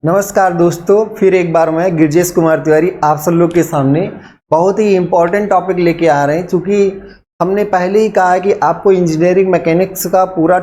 नमस्कार दोस्तों, फिर एक बार मैं गिरजेश कुमार तिवारी आप सब लोग के सामने बहुत ही इम्पोर्टेंट टॉपिक लेके आ रहे हैं। क्योंकि हमने पहले ही कहा है कि आपको इंजीनियरिंग मैकेनिक्स का पूरा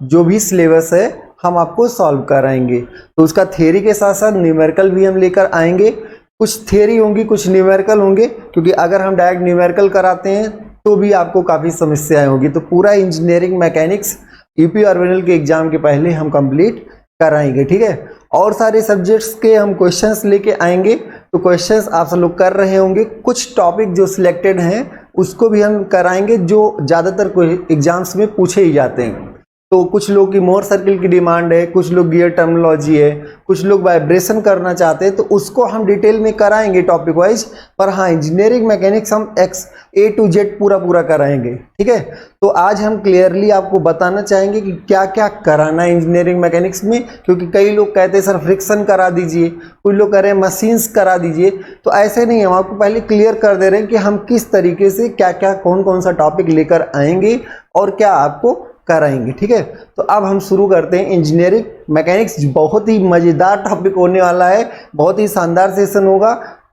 जो भी सिलेबस है हम आपको सॉल्व कराएंगे। तो उसका थ्योरी के साथ साथ न्यूमेरिकल भी हम लेकर आएंगे। कुछ थ्योरी होंगी, कुछ न्यूमेरिकल होंगे, क्योंकि अगर हम डायरेक्ट न्यूमेरिकल कराते हैं तो भी आपको काफ़ी समस्याएं होगी। तो पूरा इंजीनियरिंग मैकेनिक्स यूपी ऑर्बिनल के एग्जाम के पहले हम कंप्लीट कराएंगे, ठीक है। और सारे सब्जेक्ट्स के हम क्वेश्चंस लेके आएंगे। तो क्वेश्चंस आप सब लोग कर रहे होंगे। कुछ टॉपिक जो सिलेक्टेड हैं उसको भी हम कराएंगे जो ज़्यादातर एग्जाम्स में पूछे ही जाते हैं। तो कुछ लोग की मोर सर्किल की डिमांड है, कुछ लोग गियर टर्मिनोलॉजी है, कुछ लोग वाइब्रेशन करना चाहते हैं, तो उसको हम डिटेल में कराएंगे टॉपिक वाइज। पर हाँ, इंजीनियरिंग मैकेनिक्स हम A to Z पूरा कराएंगे, ठीक है। तो आज हम क्लियरली आपको बताना चाहेंगे कि क्या क्या कराना है इंजीनियरिंग मैकेनिक्स में। क्योंकि कई लोग कहते हैं सर फ्रिक्शन करा दीजिए, कुछ लोग कह रहे हैं मशीन्स करा दीजिए। तो ऐसे नहीं, हम आपको पहले क्लियर कर दे रहे हैं कि हम किस तरीके से क्या क्या कौन सा टॉपिक लेकर आएंगे और क्या आपको कराएंगे, ठीक है। तो अब हम शुरू करते हैं इंजीनियरिंग मैकेनिक्स। बहुत ही मज़ेदार टॉपिक होने वाला है, बहुत ही शानदार सेशन होगा।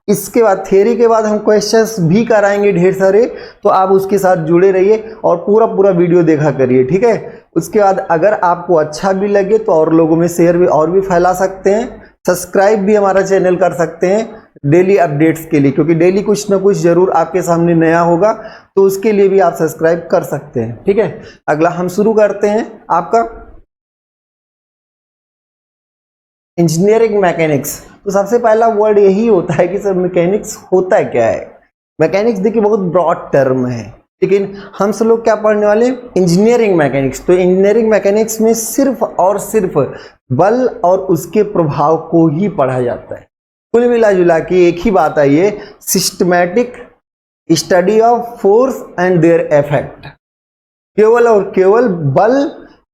इसके बाद थ्योरी के बाद हम क्वेश्चंस भी कराएंगे ढेर सारे। तो आप उसके साथ जुड़े रहिए और पूरा वीडियो देखा करिए, ठीक है। उसके बाद अगर आपको अच्छा भी लगे तो और लोगों में शेयर भी और भी फैला सकते हैं। सब्सक्राइब भी हमारा चैनल कर सकते हैं डेली अपडेट्स के लिए, क्योंकि डेली कुछ ना कुछ जरूर आपके सामने नया होगा। तो उसके लिए भी आप सब्सक्राइब कर सकते हैं, ठीक है। अगला हम शुरू करते हैं आपका इंजीनियरिंग मैकेनिक्स। तो सबसे पहला वर्ड यही होता है कि सर मैकेनिक्स होता है क्या है। मैकेनिक्स देखिए बहुत ब्रॉड टर्म है, लेकिन हम सब लोग क्या पढ़ने वाले हैं, इंजीनियरिंग मैकेनिक्स। तो इंजीनियरिंग मैकेनिक्स में सिर्फ और सिर्फ बल और उसके प्रभाव को ही पढ़ा जाता है। कुल मिला जुला के एक ही बात आई है, systematic study of force and their effect. केवल और केवल बल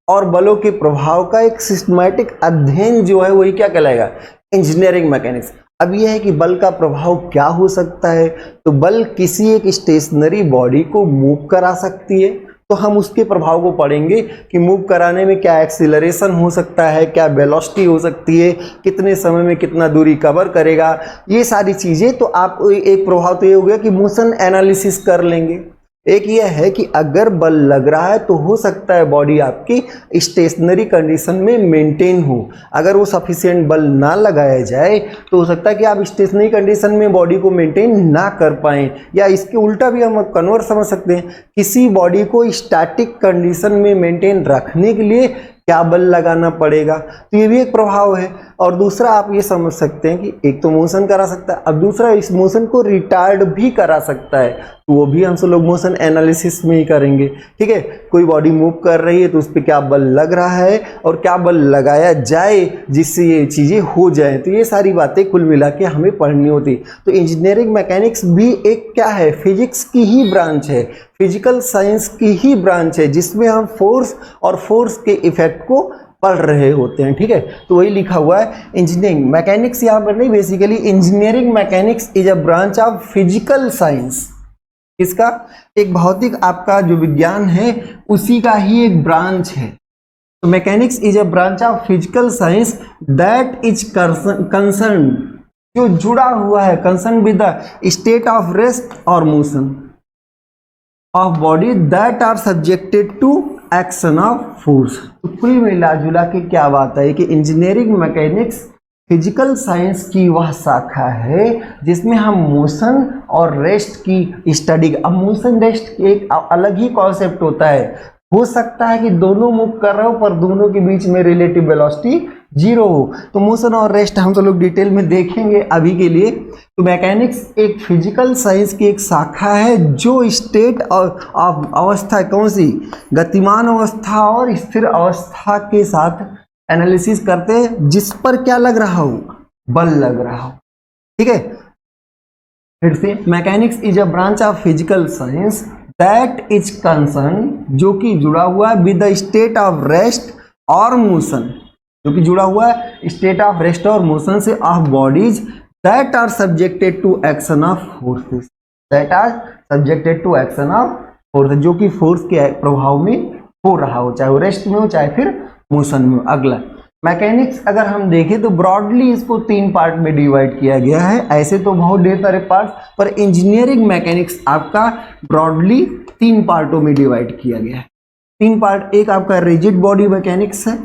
और बलों के प्रभाव का एक सिस्टमैटिक अध्ययन जो है वही क्या कहलाएगा, इंजीनियरिंग मैकेनिक्स। अब यह है कि बल का प्रभाव क्या हो सकता है। तो बल किसी एक स्टेशनरी बॉडी को मूव करा सकती है, तो हम उसके प्रभाव को पढ़ेंगे कि मूव कराने में क्या एक्सीलरेशन हो सकता है, क्या वेलोसिटी हो सकती है, कितने समय में कितना दूरी कवर करेगा, ये सारी चीज़ें। तो आप एक प्रभाव तो ये हो गया कि मोशन एनालिसिस कर लेंगे। एक ये है कि अगर बल लग रहा है तो हो सकता है बॉडी आपकी स्टेशनरी कंडीशन में मेंटेन हो। अगर वो सफिशिएंट बल ना लगाया जाए तो हो सकता है कि आप स्टेशनरी कंडीशन में बॉडी को मेंटेन ना कर पाएँ। या इसके उल्टा भी हम कन्वर्ट समझ सकते हैं, किसी बॉडी को स्टैटिक कंडीशन में मेंटेन रखने के लिए क्या बल लगाना पड़ेगा। तो ये भी एक प्रभाव है। और दूसरा आप ये समझ सकते हैं कि एक तो मोशन करा सकता है, अब दूसरा इस मोशन को रिटार्ड भी करा सकता है। तो वो भी हम सब लोग मोशन एनालिसिस में ही करेंगे, ठीक है। कोई बॉडी मूव कर रही है तो उस पर क्या बल लग रहा है और क्या बल लगाया जाए जिससे ये चीज़ें हो जाए। तो ये सारी बातें कुल मिला के हमें पढ़नी होती। तो इंजीनियरिंग मैकेनिक्स भी एक क्या है, फिजिक्स की ही ब्रांच है, फिजिकल साइंस की ही ब्रांच है, जिसमें हम फोर्स और फोर्स के इफेक्ट को पढ़ रहे होते हैं, ठीक है। तो वही लिखा हुआ है इंजीनियरिंग मैकेनिक्स यहाँ पर नहीं, basically engineering mechanics is a branch of physical science. इसका एक भौतिक आपका जो विज्ञान है उसी का ही एक ब्रांच है। तो mechanics is a branch of physical science that is concern, जो जुड़ा हुआ है, concern with the state of rest और motion of body that are subjected to action of force. तो कुल मिला जुला के क्या बात है कि इंजीनियरिंग मैकेनिक्स फिजिकल साइंस की वह शाखा है जिसमें हम मोशन और रेस्ट की स्टडी। अब मोशन रेस्ट एक अलग ही कॉन्सेप्ट होता है। हो सकता है कि दोनों मूव कर रहे हो पर दोनों के बीच में रिलेटिव वेलोसिटी जीरो हो। तो मोशन और रेस्ट हम सब लोग डिटेल में देखेंगे अभी के लिए। तो मैकेनिक्स एक फिजिकल साइंस की एक शाखा है जो स्टेट ऑफ अवस्था, कौन सी, गतिमान अवस्था और स्थिर अवस्था के साथ एनालिसिस करते हैं, जिस पर क्या लग रहा हो, बल लग रहा हो, ठीक है। फिर से, mechanics is a branch of physical science that is concern, जो कि जुड़ा हुआ है with the state of rest और मोशन, जो कि जुड़ा हुआ है स्टेट ऑफ रेस्ट और मोशन से of bodies that are subjected to action of forces, that are subjected to action of force, जो कि फोर्स के प्रभाव में हो रहा हो, चाहे वो रेस्ट में हो चाहे फिर मोशन में हो। अगला, मैकेनिक्स अगर हम देखें तो ब्रॉडली इसको 3 पार्ट में डिवाइड किया गया है। ऐसे तो बहुत ढेर सारे पार्ट्स, पर इंजीनियरिंग मैकेनिक्स आपका ब्रॉडली 3 पार्टों में डिवाइड किया गया है। 3 पार्ट, एक आपका रिजिड बॉडी मैकेनिक्स है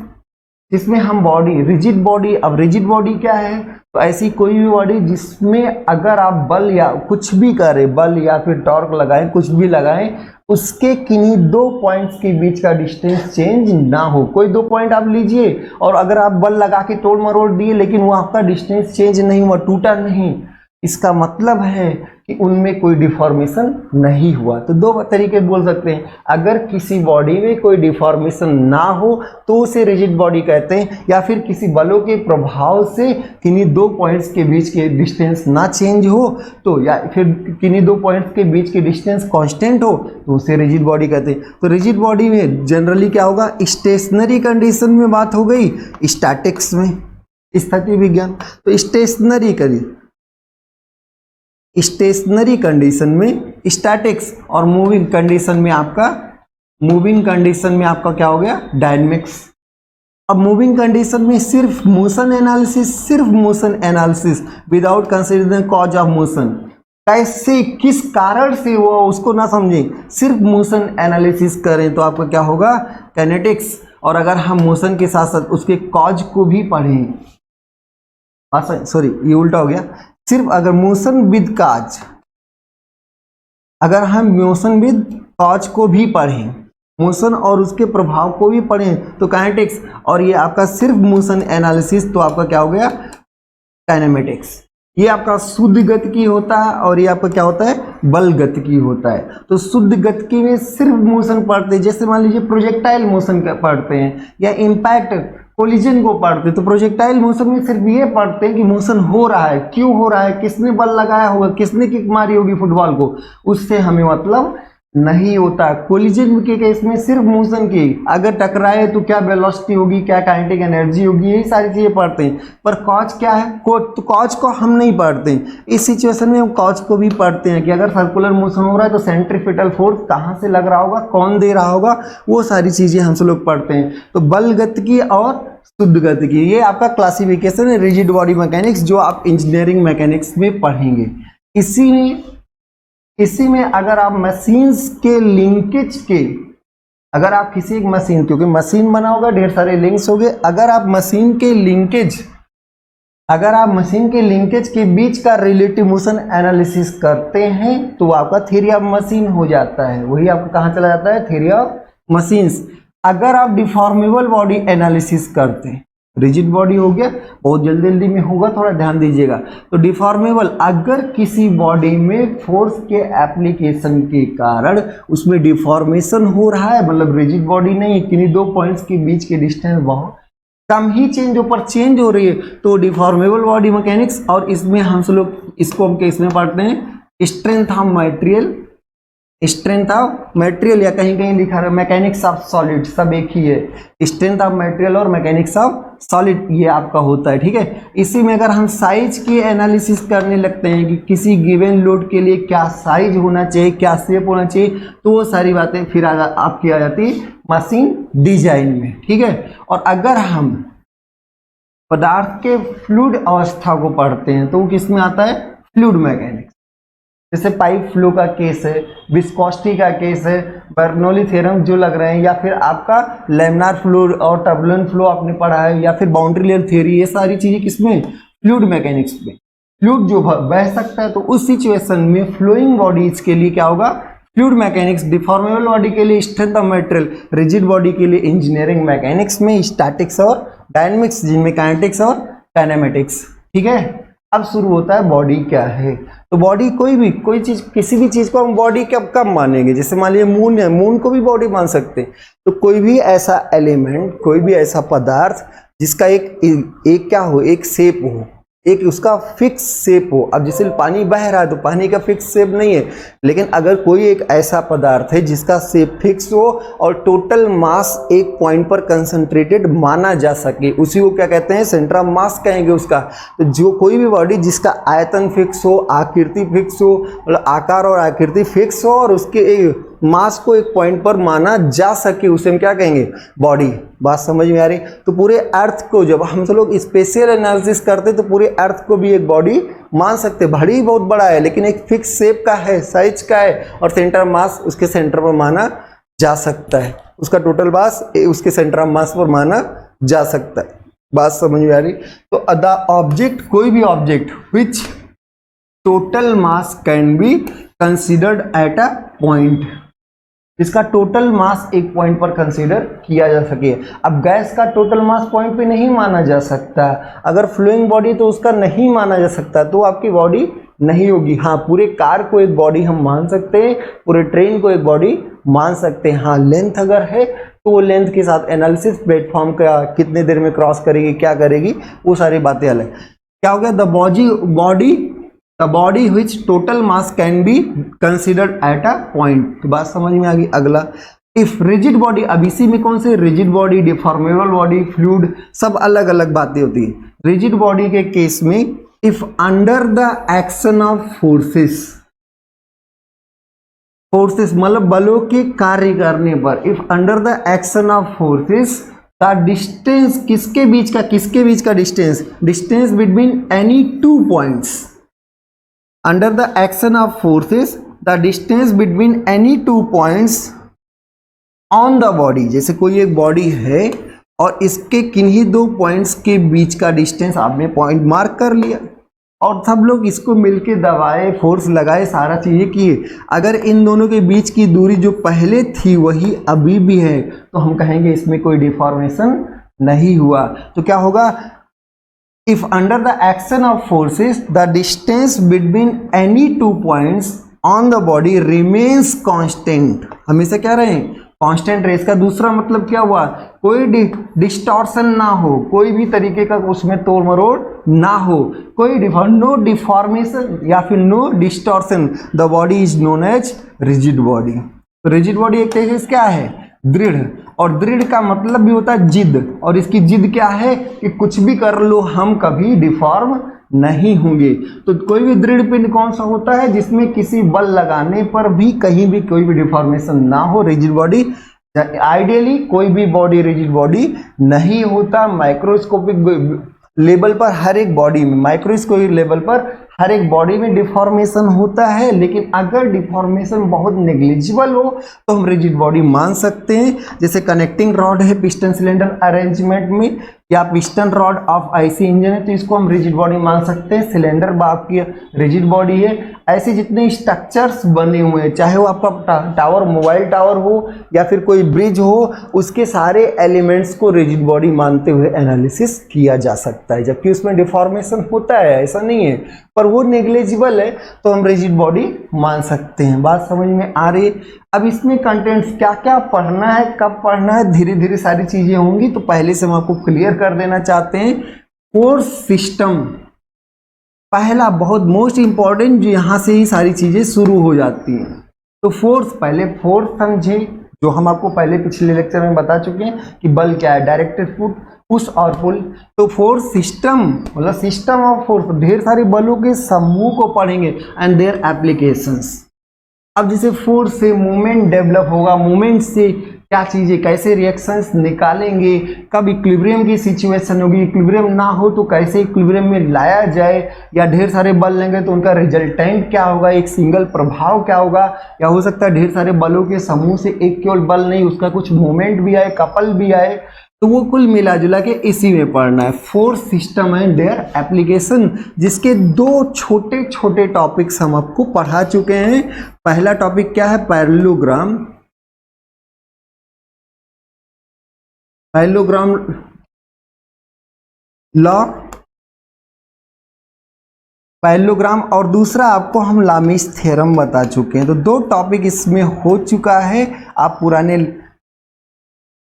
जिसमें हम बॉडी, रिजिड बॉडी, अब रिजिड बॉडी क्या है, तो ऐसी कोई भी बॉडी जिसमें अगर आप बल या कुछ भी करें, बल या फिर टॉर्क लगाएं, कुछ भी लगाएं, उसके किन्हीं 2 पॉइंट्स के बीच का डिस्टेंस चेंज ना हो। कोई 2 पॉइंट आप लीजिए और अगर आप बल लगा के तोड़ मरोड़ दिए लेकिन वो आपका डिस्टेंस चेंज नहीं हुआ, टूटा नहीं, इसका मतलब है कि उनमें कोई डिफॉर्मेशन नहीं हुआ। तो 2 तरीके बोल सकते हैं, अगर किसी बॉडी में कोई डिफॉर्मेशन ना हो तो उसे रिजिड बॉडी कहते हैं, या फिर किसी बलों के प्रभाव से किन्हीं 2 पॉइंट्स के बीच के डिस्टेंस ना चेंज हो तो, या फिर किन्हीं 2 पॉइंट्स के बीच के डिस्टेंस कांस्टेंट हो तो उसे रिजिड बॉडी कहते हैं। तो रिजिड बॉडी में जनरली क्या होगा, स्टेशनरी कंडीशन में बात हो गई, स्टैटिक्स में स्थिति विज्ञान, तो स्टेशनरी कंडीशन में स्टैटिक्स, और मूविंग कंडीशन में आपका क्या हो गया, डायनेमिक्स। अब मूविंग कंडीशन में सिर्फ motion analysis without considering cause of motion, कैसे किस कारण से वो उसको ना समझें, सिर्फ मोशन एनालिसिस करें तो आपका क्या होगा, काइनेटिक्स। और अगर हम मोशन के साथ साथ उसके कॉज को भी पढ़ें, सॉरी ये उल्टा हो गया, सिर्फ अगर मोशन विद कॉज, अगर हम मोशन विद कॉज को भी पढ़ें, मोशन और उसके प्रभाव को भी पढ़ें तो काइनेटिक्स, और ये आपका सिर्फ मोशन एनालिसिस तो आपका क्या हो गया, काइनेमेटिक्स। ये आपका शुद्ध गतिकी होता है और ये आपका क्या होता है, बल गतिकी होता है। तो शुद्ध गतिकी में सिर्फ मोशन पढ़ते हैं, जैसे मान लीजिए प्रोजेक्टाइल मोशन पढ़ते हैं या इम्पैक्ट कोलिजन को पढ़ते हैं, तो प्रोजेक्टाइल मोशन में सिर्फ ये पढ़ते हैं कि मोशन हो रहा है, क्यों हो रहा है, किसने बल लगाया होगा, किसने किक मारी होगी फुटबॉल को, उससे हमें मतलब नहीं होता। कोलिजन के केस में सिर्फ मोशन की, अगर टकराए तो क्या वेलोसिटी होगी, क्या काइनेटिक एनर्जी होगी, यही सारी चीजें पढ़ते हैं। पर कॉज क्या है, तो कॉज को हम नहीं पढ़ते हैं। इस सिचुएशन में हम कॉज को भी पढ़ते हैं कि अगर सर्कुलर मोशन हो रहा है तो सेंट्रीफ्यूगल फोर्स कहाँ से लग रहा होगा, कौन दे रहा होगा, वो सारी चीजें हम सब लोग पढ़ते हैं। तो बल गतिकी और शुद्ध गतिकी, ये आपका क्लासिफिकेशन है रिजिड बॉडी मैकेनिक्स, जो आप इंजीनियरिंग मैकेनिक्स में पढ़ेंगे। इसी में अगर आप मशीन्स के लिंकेज के, अगर आप किसी एक मशीन, क्योंकि मशीन बना होगा ढेर सारे लिंक्स हो गए, अगर आप मशीन के लिंकेज के बीच का रिलेटिव मोशन एनालिसिस करते हैं तो आपका थ्योरी ऑफ मशीन हो जाता है। वही आपका कहाँ चला जाता है, थ्योरी ऑफ मशीन्स। अगर आप डिफॉर्मेबल बॉडी एनालिसिस करते हैं, रिजिड बॉडी हो गया, बहुत जल्दी में होगा, थोड़ा ध्यान दीजिएगा। तो डिफॉर्मेबल, अगर किसी बॉडी में फोर्स के एप्लीकेशन के कारण उसमें डिफॉर्मेशन हो रहा है, मतलब रिजिड बॉडी नहीं, किन्हीं 2 पॉइंट्स के बीच के डिस्टेंस बहुत कम ही चेंज हो रही है, तो डिफॉर्मेबल बॉडी मैकेनिक्स। और इसमें हम सब लोग इसको हम केस में पढ़ते हैं स्ट्रेंथ ऑफ मटेरियल, या कहीं कहीं लिखा है मैकेनिक्स ऑफ सॉलिड, सब एक ही है, स्ट्रेंथ ऑफ मटेरियल और मैकेनिक्स ऑफ सॉलिड, ये आपका होता है। ठीक है, इसी में अगर हम साइज की एनालिसिस करने लगते हैं कि किसी गिवन लोड के लिए क्या साइज होना चाहिए, क्या शेप होना चाहिए, तो वो सारी बातें फिर आपकी आ जाती है मशीन डिजाइन में। ठीक है, और अगर हम पदार्थ के फ्लूइड अवस्था को पढ़ते हैं तो वो किस में आता है, फ्लूइड मैकेनिक्स। जैसे पाइप फ्लो का केस है, विस्कोसिटी का केस है, बर्नौली थ्योरम जो लग रहे हैं, या फिर आपका लैमिनार फ्लो और टर्बुलेंट फ्लो आपने पढ़ा है, या फिर बाउंड्री लेयर थ्योरी, ये सारी चीजें किसमें, फ्लूइड मैकेनिक्स में। फ्लूइड जो बह सकता है तो उस सिचुएशन में फ्लोइंग बॉडीज के लिए क्या होगा, फ्लूइड मैकेनिक्स। डिफॉर्मेबल बॉडी के लिए strength of material, rigid body के लिए इंजीनियरिंग मैकेनिक्स में स्टैटिक्स और डायनेमिक्स, जिनमें काइनेटिक्स और काइनेमेटिक्स। ठीक है, अब शुरू होता है बॉडी क्या है। तो बॉडी कोई चीज, किसी भी चीज को हम बॉडी कब मानेंगे, जैसे मान लीजिए मून है, मून को भी बॉडी मान सकते हैं। तो कोई भी ऐसा एलिमेंट, कोई भी ऐसा पदार्थ जिसका एक क्या हो, एक शेप हो, एक उसका फिक्स शेप हो। अब जैसे पानी बह रहा है तो पानी का फिक्स शेप नहीं है, लेकिन अगर कोई एक ऐसा पदार्थ है जिसका शेप फिक्स हो और टोटल मास एक पॉइंट पर कंसंट्रेटेड माना जा सके, उसी को क्या कहते हैं, सेंटर ऑफ मास कहेंगे उसका। तो जो कोई भी बॉडी जिसका आयतन फिक्स हो, आकृति फिक्स हो, मतलब आकार और आकृति फिक्स हो, और उसके मास को एक पॉइंट पर माना जा सके उसे हम क्या कहेंगे, बॉडी। बात समझ में आ रही? तो पूरे अर्थ को जब हम सब लोग स्पेशियल एनालिसिस करते तो पूरे अर्थ को भी एक बॉडी मान सकते। भारी बहुत बड़ा है लेकिन एक फिक्स शेप का है, साइज का है और सेंटर मास उसके सेंटर पर माना जा सकता है, उसका टोटल मास उसके सेंटर ऑफ मास पर माना जा सकता है। बात समझ में आ रही? तो द ऑब्जेक्ट, कोई भी object which total mass can be considered at a point, इसका टोटल मास एक पॉइंट पर कंसीडर किया जा सके। अब गैस का टोटल मास पॉइंट पे नहीं माना जा सकता, अगर फ्लोइंग बॉडी तो उसका नहीं माना जा सकता, तो आपकी बॉडी नहीं होगी। हाँ, पूरे कार को एक बॉडी हम मान सकते हैं, पूरे ट्रेन को एक बॉडी मान सकते हैं। हाँ, लेंथ अगर है तो वो लेंथ के साथ एनालिसिस, प्लेटफॉर्म का कितने देर में क्रॉस करेगी, क्या करेगी, वो सारी बातें अलग। क्या हो गया? The body which total mass can be considered at a point. तो बात समझ में आ गई। अगला, इफ रिजिड बॉडी, अब इसी में कौन से rigid body, deformable body, fluid, सब अलग अलग बातें होती है। रिजिड बॉडी के केस में if under the action of forces मतलब बलों के कार्य करने पर, if under the action of forces the distance, किसके बीच का distance between any two points, under the action of forces the distance between any two points on the body, जैसे कोई एक बॉडी है और इसके किन्हीं दो पॉइंट्स के बीच का डिस्टेंस आपने पॉइंट मार्क कर लिया और सब लोग इसको मिलके दबाए, फोर्स लगाए, सारा चीजें किए। अगर इन दोनों के बीच की दूरी जो पहले थी वही अभी भी है तो हम कहेंगे इसमें कोई डिफॉर्मेशन नहीं हुआ। तो क्या होगा? If under the action of forces the distance between any two points on the body remains constant, हमेशा क्या रहे? कांस्टेंट रहे। इसका दूसरा मतलब क्या हुआ? कोई डिस्टॉर्शन ना हो, कोई भी तरीके का उसमें तोड़ मरोड़ ना हो, कोई नो डिफॉर्मेशन या फिर no distortion. The body is known as rigid body. तो रिजिड बॉडी एक तरीके से क्या है? दृढ़, और दृढ़ का मतलब भी होता है जिद, और इसकी जिद क्या है कि कुछ भी कर लो हम कभी डिफॉर्म नहीं होंगे। तो कोई भी दृढ़ पिंड कौन सा होता है? जिसमें किसी बल लगाने पर भी कहीं भी कोई भी डिफॉर्मेशन ना हो, रिजिड बॉडी। आइडियली कोई भी बॉडी रिजिड बॉडी नहीं होता। माइक्रोस्कोपिक लेवल पर हर एक बॉडी में, माइक्रोस्कोपिक लेवल पर हर एक बॉडी में डिफॉर्मेशन होता है, लेकिन अगर डिफॉर्मेशन बहुत नेग्लिजिबल हो तो हम रिजिड बॉडी मान सकते हैं। जैसे कनेक्टिंग रॉड है पिस्टन सिलेंडर अरेंजमेंट में, या piston rod of IC engine है तो इसको हम रिजिड बॉडी मान सकते हैं। सिलेंडर बाप की रिजिड बॉडी है। ऐसे जितने स्ट्रक्चर्स बने हुए हैं, चाहे वो आपका टावर, मोबाइल टावर हो या फिर कोई ब्रिज हो, उसके सारे एलिमेंट्स को रिजिड बॉडी मानते हुए एनालिसिस किया जा सकता है, जबकि उसमें डिफॉर्मेशन होता है, ऐसा नहीं है, पर वो नेग्लिजिबल है तो हम रिजिड बॉडी मान सकते हैं। बात समझ में आ रही है? अब इसमें कंटेंट्स क्या क्या पढ़ना है, कब पढ़ना है, धीरे धीरे सारी चीजें होंगी, तो पहले से हम आपको क्लियर कर देना चाहते हैं। फोर्स सिस्टम पहला बहुत मोस्ट इंपॉर्टेंट, जो यहां से ही सारी चीजें शुरू हो जाती हैं। तो फोर्स, पहले फोर्स समझे, जो हम आपको पहले पिछले लेक्चर में बता चुके हैं कि बल क्या है, डायरेक्टेड फोर्स, पुश और पुल। तो फोर्स सिस्टम मतलब सिस्टम ऑफ फोर्स, ढेर सारे बलों के समूह को पढ़ेंगे एंड देयर एप्लीकेशंस। अब जैसे फोर्स से मूवमेंट डेवलप होगा, मूवमेंट से क्या चीजें, कैसे रिएक्शंस निकालेंगे, कब इक्विलिब्रियम की सिचुएशन होगी, इक्विलिब्रियम ना हो तो कैसे इक्विलिब्रियम में लाया जाए, या ढेर सारे बल लेंगे तो उनका रिजल्टेंट क्या होगा, एक सिंगल प्रभाव क्या होगा, या हो सकता है ढेर सारे बलों के समूह से एक केवल बल नहीं, उसका कुछ मूवमेंट भी आए, कपल भी आए, तो वो कुल मिला जुला के इसी में पढ़ना है। Force system and their application, जिसके दो छोटे छोटे टॉपिक्स हम आपको पढ़ा चुके हैं। पहला टॉपिक क्या है? पैरेललोग्राम। पैरेललोग्राम लॉ, पैरेललोग्राम, और दूसरा आपको हम लामिस थ्योरम बता चुके हैं। तो दो टॉपिक इसमें हो चुका है, आप पुराने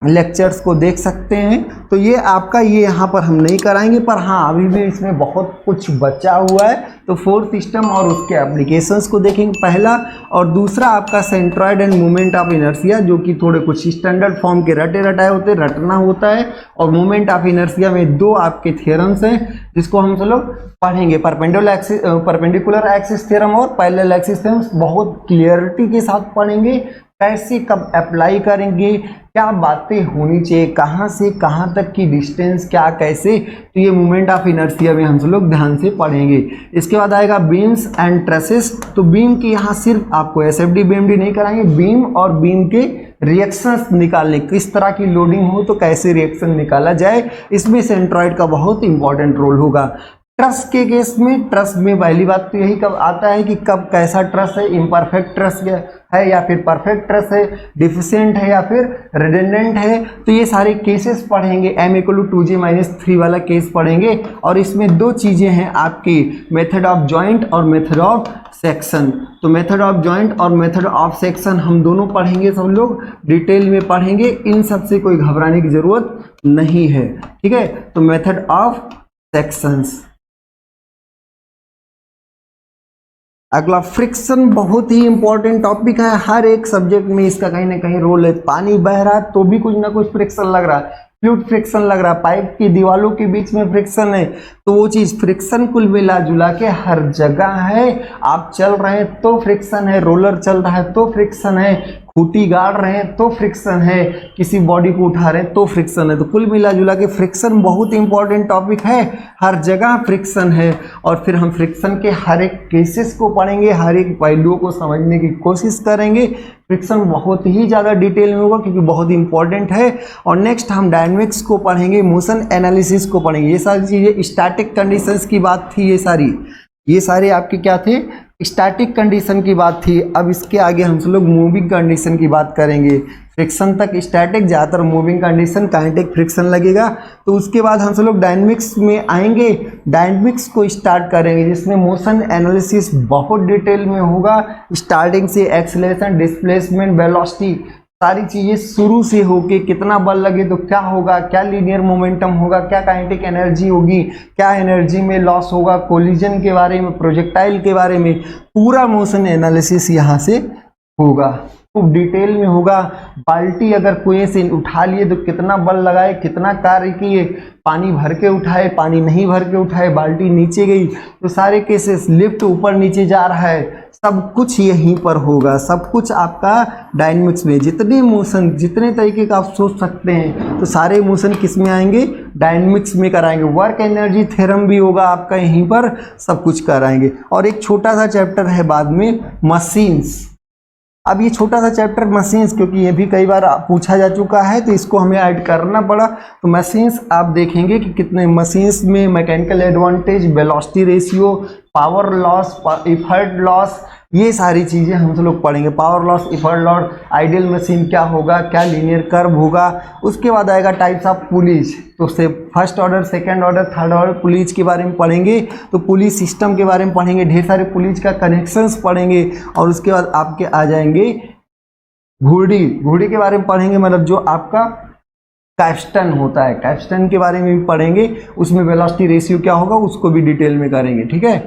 लेक्चर्स को देख सकते हैं। तो ये आपका, ये यहाँ पर हम नहीं कराएंगे, पर हाँ अभी भी इसमें बहुत कुछ बचा हुआ है। तो फोर्स सिस्टम और उसके एप्लीकेशंस को देखेंगे पहला, और दूसरा आपका centroid and movement of inertia, जो कि थोड़े कुछ स्टैंडर्ड फॉर्म के रटे रटाए होते हैं, रटना होता है। और मूवमेंट ऑफ इनर्शिया में दो आपके थ्योरम्स हैं जिसको हम सब लोग पढ़ेंगे, परपेंडिकुलर एक्सिस थ्योरम और पैरेलल एक्सिस थ्योरम, बहुत क्लियरिटी के साथ पढ़ेंगे। कैसे कब अप्लाई करेंगे, क्या बातें होनी चाहिए, कहाँ से कहाँ तक की डिस्टेंस, क्या कैसे, तो ये मोमेंट ऑफ इनर्शिया में हम लोग ध्यान से पढ़ेंगे। इसके बाद आएगा बीम्स एंड ट्रेसेस। तो बीम की यहाँ सिर्फ आपको एसएफडी बीएमडी नहीं कराएंगे, बीम और बीम के रिएक्शंस निकालने, किस तरह की लोडिंग हो तो कैसे रिएक्शन निकाला जाए, इसमें सेंट्रॉइड का बहुत इंपॉर्टेंट रोल होगा। ट्रस के केस में, ट्रस में पहली बात तो यही कब आता है कि कब कैसा ट्रस है, इम्परफेक्ट ट्रस है या फिर परफेक्ट ट्रस है, डिफिशिएंट है या फिर रिडंडेंट है, तो ये सारे केसेस पढ़ेंगे। m=2j-3 वाला केस पढ़ेंगे। और इसमें दो चीजें हैं आपकी, मेथड ऑफ जॉइंट और मेथड ऑफ सेक्शन। तो मेथड ऑफ जॉइंट और मेथड ऑफ सेक्शन हम दोनों पढ़ेंगे, सब लोग डिटेल में पढ़ेंगे, इन सब से कोई घबराने की जरूरत नहीं है, ठीक है। तो मेथड ऑफ सेक्शंस। अगला फ्रिक्शन, बहुत ही इंपॉर्टेंट टॉपिक है, हर एक सब्जेक्ट में इसका कहीं ना कहीं रोल है। पानी बह रहा है तो भी कुछ ना कुछ फ्रिक्शन लग रहा है, फ्लूइड फ्रिक्शन लग रहा है, पाइप की दीवारों के बीच में फ्रिक्शन है, तो वो चीज फ्रिक्शन कुल मिला जुला के हर जगह है। आप चल रहे हैं तो फ्रिक्शन है, रोलर चल रहा है तो फ्रिक्शन है, खूंटी गाड़ रहे हैं तो फ्रिक्शन है, किसी बॉडी को उठा रहे हैं तो फ्रिक्शन है। तो कुल मिला जुला के फ्रिक्शन बहुत इंपॉर्टेंट टॉपिक है, हर जगह फ्रिक्शन है। और फिर हम फ्रिक्शन के हर एक केसेस को पढ़ेंगे, हर एक पहलुओं को समझने की कोशिश करेंगे। फ्रिक्शन बहुत ही ज़्यादा डिटेल में होगा क्योंकि बहुत इंपॉर्टेंट है। और नेक्स्ट हम डायनेमिक्स को पढ़ेंगे, मोशन एनालिसिस को पढ़ेंगे। ये सारी चीज़ें स्टैटिक कंडीशंस की बात थी, ये सारे आपके क्या थे, स्टैटिक कंडीशन की बात थी। अब इसके आगे हम लोग मूविंग कंडीशन की बात करेंगे। फ्रिक्शन तक स्टैटिक, ज़्यादातर मूविंग कंडीशन, काइनेटिक फ्रिक्शन लगेगा। तो उसके बाद हम लोग डायनेमिक्स में आएंगे, डायनेमिक्स को स्टार्ट करेंगे जिसमें मोशन एनालिसिस बहुत डिटेल में होगा, स्टार्टिंग से एक्सेलरेशन, डिस्प्लेसमेंट, वेलोसिटी, सारी चीजें शुरू से होके कितना बल लगे तो क्या होगा, क्या लीनियर मोमेंटम होगा, क्या काइनेटिक एनर्जी होगी, क्या एनर्जी में लॉस होगा, कोलिजन के बारे में, प्रोजेक्टाइल के बारे में, पूरा मोशन एनालिसिस यहाँ से होगा, खूब डिटेल में होगा। बाल्टी अगर कुएं से उठा लिए तो कितना बल लगाए, कितना कार्य किए, पानी भर के उठाए, पानी नहीं भर के उठाए, बाल्टी नीचे गई, तो सारे केसेस, लिफ्ट ऊपर नीचे जा रहा है, सब कुछ यहीं पर होगा। सब कुछ आपका डायनेमिक्स में, जितने मोशन, जितने तरीके का आप सोच सकते हैं, तो सारे मोशन किस में आएंगे, डायनेमिक्स में कराएंगे। वर्क एनर्जी थ्योरम भी होगा आपका यहीं पर, सब कुछ कराएंगे। और एक छोटा सा चैप्टर है बाद में, मशीन्स। अब ये छोटा सा चैप्टर मशीन्स, क्योंकि ये भी कई बार पूछा जा चुका है तो इसको हमें ऐड करना पड़ा। तो मशीन्स आप देखेंगे कि कितने मशीन्स में mechanical advantage, velocity ratio, power loss, effort loss, ये सारी चीज़ें हम लोग पढ़ेंगे। Power loss, effort loss, ideal machine क्या होगा, क्या लीनियर कर्व होगा। उसके बाद आएगा टाइप्स ऑफ पुलीज, तो उससे first order, second order, third order pulleys के बारे में पढ़ेंगे। तो पुलिस सिस्टम के बारे में पढ़ेंगे, ढेर सारे पुलिस का कनेक्शंस पढ़ेंगे। और उसके बाद आपके आ जाएंगे घुड़ी, घुड़ी के बारे में पढ़ेंगे, मतलब जो आपका कैप्स्टन होता है, कैप्स्टन के बारे में भी पढ़ेंगे। उसमें वेलोसिटी रेशियो क्या होगा उसको भी डिटेल में करेंगे, ठीक है।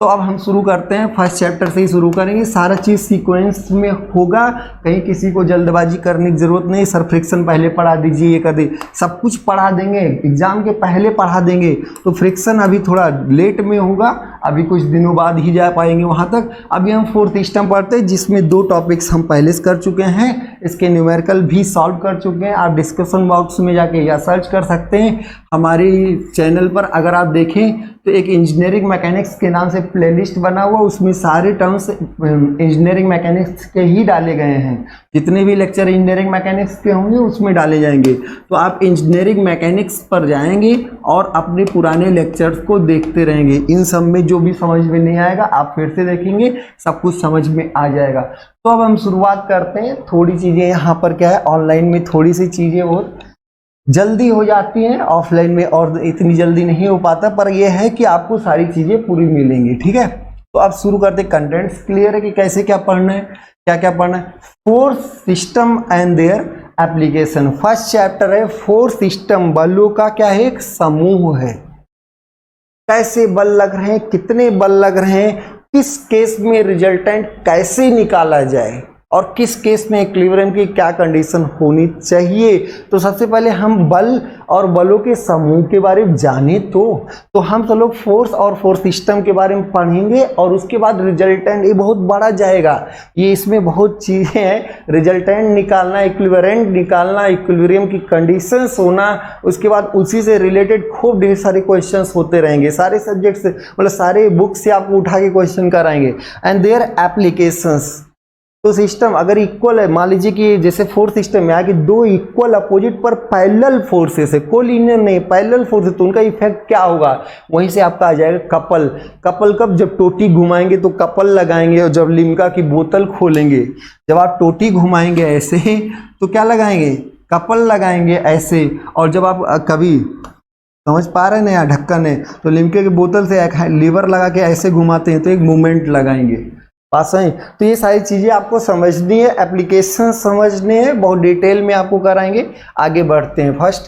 तो अब हम शुरू करते हैं, फर्स्ट चैप्टर से ही शुरू करेंगे। सारा चीज़ सीक्वेंस में होगा, कहीं किसी को जल्दबाजी करने की जरूरत नहीं, सर फ्रिक्शन पहले पढ़ा दीजिए, ये कर दे, सब कुछ पढ़ा देंगे, एग्जाम के पहले पढ़ा देंगे। तो फ्रिक्शन अभी थोड़ा लेट में होगा, अभी कुछ दिनों बाद ही जा पाएंगे वहाँ तक। अभी हम फोर्थ सिस्टम पढ़ते हैं जिसमें 2 टॉपिक्स हम पहले से कर चुके हैं, इसके न्यूमेरिकल भी सॉल्व कर चुके हैं। आप डिस्कशन बॉक्स में जाके या सर्च कर सकते हैं हमारे चैनल पर। अगर आप देखें तो एक इंजीनियरिंग मैकेनिक्स के नाम से प्लेलिस्ट बना हुआ, उसमें सारे टर्म्स इंजीनियरिंग मैकेनिक्स के ही डाले गए हैं। जितने भी लेक्चर इंजीनियरिंग मैकेनिक्स के होंगे उसमें डाले जाएंगे। तो आप इंजीनियरिंग मैकेनिक्स पर जाएंगे और अपने पुराने लेक्चर्स को देखते रहेंगे। इन सब में जो भी समझ में नहीं आएगा आप फिर से देखेंगे, सब कुछ समझ में आ जाएगा। तो अब हम शुरुआत करते हैं। थोड़ी चीज़ें यहाँ पर क्या है, ऑनलाइन में थोड़ी सी चीज़ें बहुत जल्दी हो जाती हैं, ऑफलाइन में और इतनी जल्दी नहीं हो पाता, पर यह है कि आपको सारी चीज़ें पूरी मिलेंगी, ठीक है। तो अब शुरू करते हैं। कंटेंट्स क्लियर है कि कैसे क्या पढ़ना है, क्या क्या पढ़ना है। Force system and their application, first chapter है। फोर्स सिस्टम, बलों का क्या है, एक समूह है। कैसे बल लग रहे हैं, कितने बल लग रहे हैं, किस केस में रिजल्टेंट कैसे निकाला जाए, और किस केस में इक्विलिब्रियम की क्या कंडीशन होनी चाहिए। तो सबसे पहले हम बल और बलों के समूह के बारे में जाने तो हम सब लोग फोर्स और फोर्स सिस्टम के बारे में पढ़ेंगे और उसके बाद रिजल्टेंट, ये बहुत बड़ा जाएगा, ये इसमें बहुत चीज़ें हैं, रिजल्टेंट निकालना, इक्विलिब्रियम निकालना, इक्विलिब्रियम की कंडीशंस होना, उसके बाद उसी से रिलेटेड खूब ढेर सारे क्वेश्चंस होते रहेंगे, सारे सब्जेक्ट से मतलब सारे बुक से आपको उठा के क्वेश्चन कराएंगे एंड देयर एप्लीकेशंस। तो सिस्टम अगर इक्वल है, मान लीजिए कि जैसे फोर्स सिस्टम में आगे दो इक्वल अपोजिट पर पैरेलल फोर्सेस है, कोलिनियर नहीं पैरेलल फोर्स है, तो उनका इफेक्ट क्या होगा, वहीं से आपका आ जाएगा कपल। कपल कब, जब टोटी घुमाएंगे तो कपल लगाएंगे, और जब लिम्का की बोतल खोलेंगे, जब आप टोटी घुमाएंगे ऐसे तो क्या लगाएंगे, कपल लगाएंगे ऐसे, और जब आप कभी समझ पा रहे हैं ना यार, ढक्कन है तो लिम्के की बोतल से लीवर लगा के ऐसे घुमाते हैं तो एक मूवमेंट लगाएंगे, पास है। तो ये सारी चीजें आपको समझनी है, एप्लीकेशन समझने हैं, बहुत डिटेल में आपको कराएंगे। आगे बढ़ते हैं। फर्स्ट,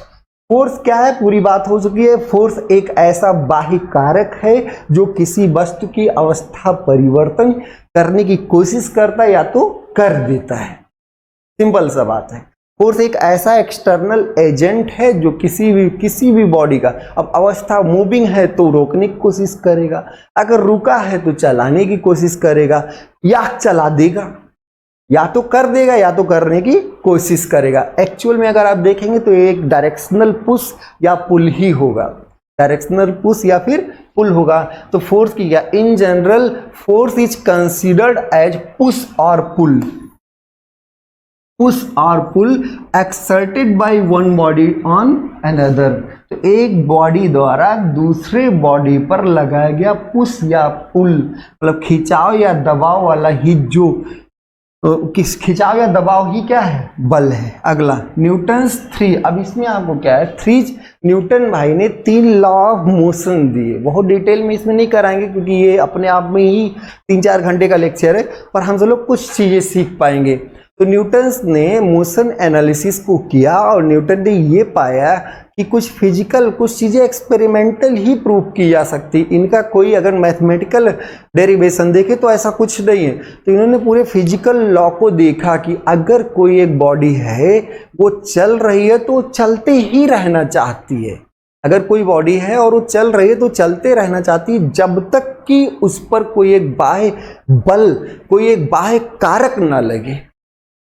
फोर्स क्या है, पूरी बात हो चुकी है। फोर्स एक ऐसा बाह्य कारक है जो किसी वस्तु की अवस्था परिवर्तन करने की कोशिश करता है या तो कर देता है, सिंपल सा बात है। फोर्स एक ऐसा एक्सटर्नल एजेंट है जो किसी भी बॉडी का, अब अवस्था मूविंग है तो रोकने की कोशिश करेगा, अगर रुका है तो चलाने की कोशिश करेगा, या चला देगा, या तो कर देगा या तो करने की कोशिश करेगा। एक्चुअल में अगर आप देखेंगे तो एक डायरेक्शनल पुश या पुल ही होगा, डायरेक्शनल पुश या फिर पुल होगा। तो फोर्स की क्या, in general force is considered as push और पुल, पुश और pull exerted by one body on another. तो एक बॉडी द्वारा दूसरे बॉडी पर लगाया गया पुश या पुल, मतलब खिंचाव या दबाव वाला ही जो किस खिंचाव या दबाव ही क्या है, बल है। अगला न्यूटन्स 3, अब इसमें आपको क्या है, 3 न्यूटन भाई ने 3 लॉ ऑफ मोशन दिए, बहुत डिटेल में इसमें नहीं कराएंगे क्योंकि ये अपने आप में ही 3-4 घंटे का लेक्चर है, पर हम सब लोग कुछ चीजें सीख पाएंगे। तो न्यूटन्स ने मोशन एनालिसिस को किया और न्यूटन ने ये पाया कि कुछ फिजिकल, कुछ चीज़ें एक्सपेरिमेंटल ही प्रूव की जा सकती, इनका कोई अगर मैथमेटिकल डेरिवेशन देखे तो ऐसा कुछ नहीं है। तो इन्होंने पूरे फिजिकल लॉ को देखा कि अगर कोई एक बॉडी है वो चल रही है तो चलते ही रहना चाहती है, अगर कोई बॉडी है और वो चल रही है तो चलते रहना चाहती है जब तक कि उस पर कोई एक बाह्य बल, कोई एक बाह्य कारक ना लगे।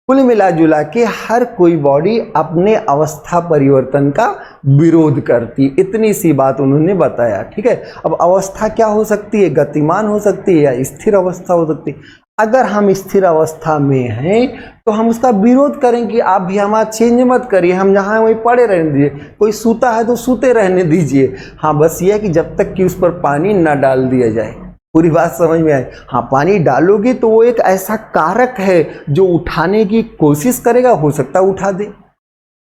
कुल मिला जुला के हर कोई बॉडी अपने अवस्था परिवर्तन का विरोध करती, इतनी सी बात उन्होंने बताया। ठीक है, अब अवस्था क्या हो सकती है, गतिमान हो सकती है या स्थिर अवस्था हो सकती है। अगर हम स्थिर अवस्था में हैं तो हम उसका विरोध करें कि आप भी हमारा चेंज मत करिए, हम जहाँ वहीं पड़े रहने दीजिए, कोई सूता है तो सूते रहने दीजिए। हाँ, बस ये है कि जब तक कि उस पर पानी न डाल दिया जाए। पूरी बात समझ में आई। हाँ, पानी डालोगे तो वो एक ऐसा कारक है जो उठाने की कोशिश करेगा, हो सकता है उठा दे,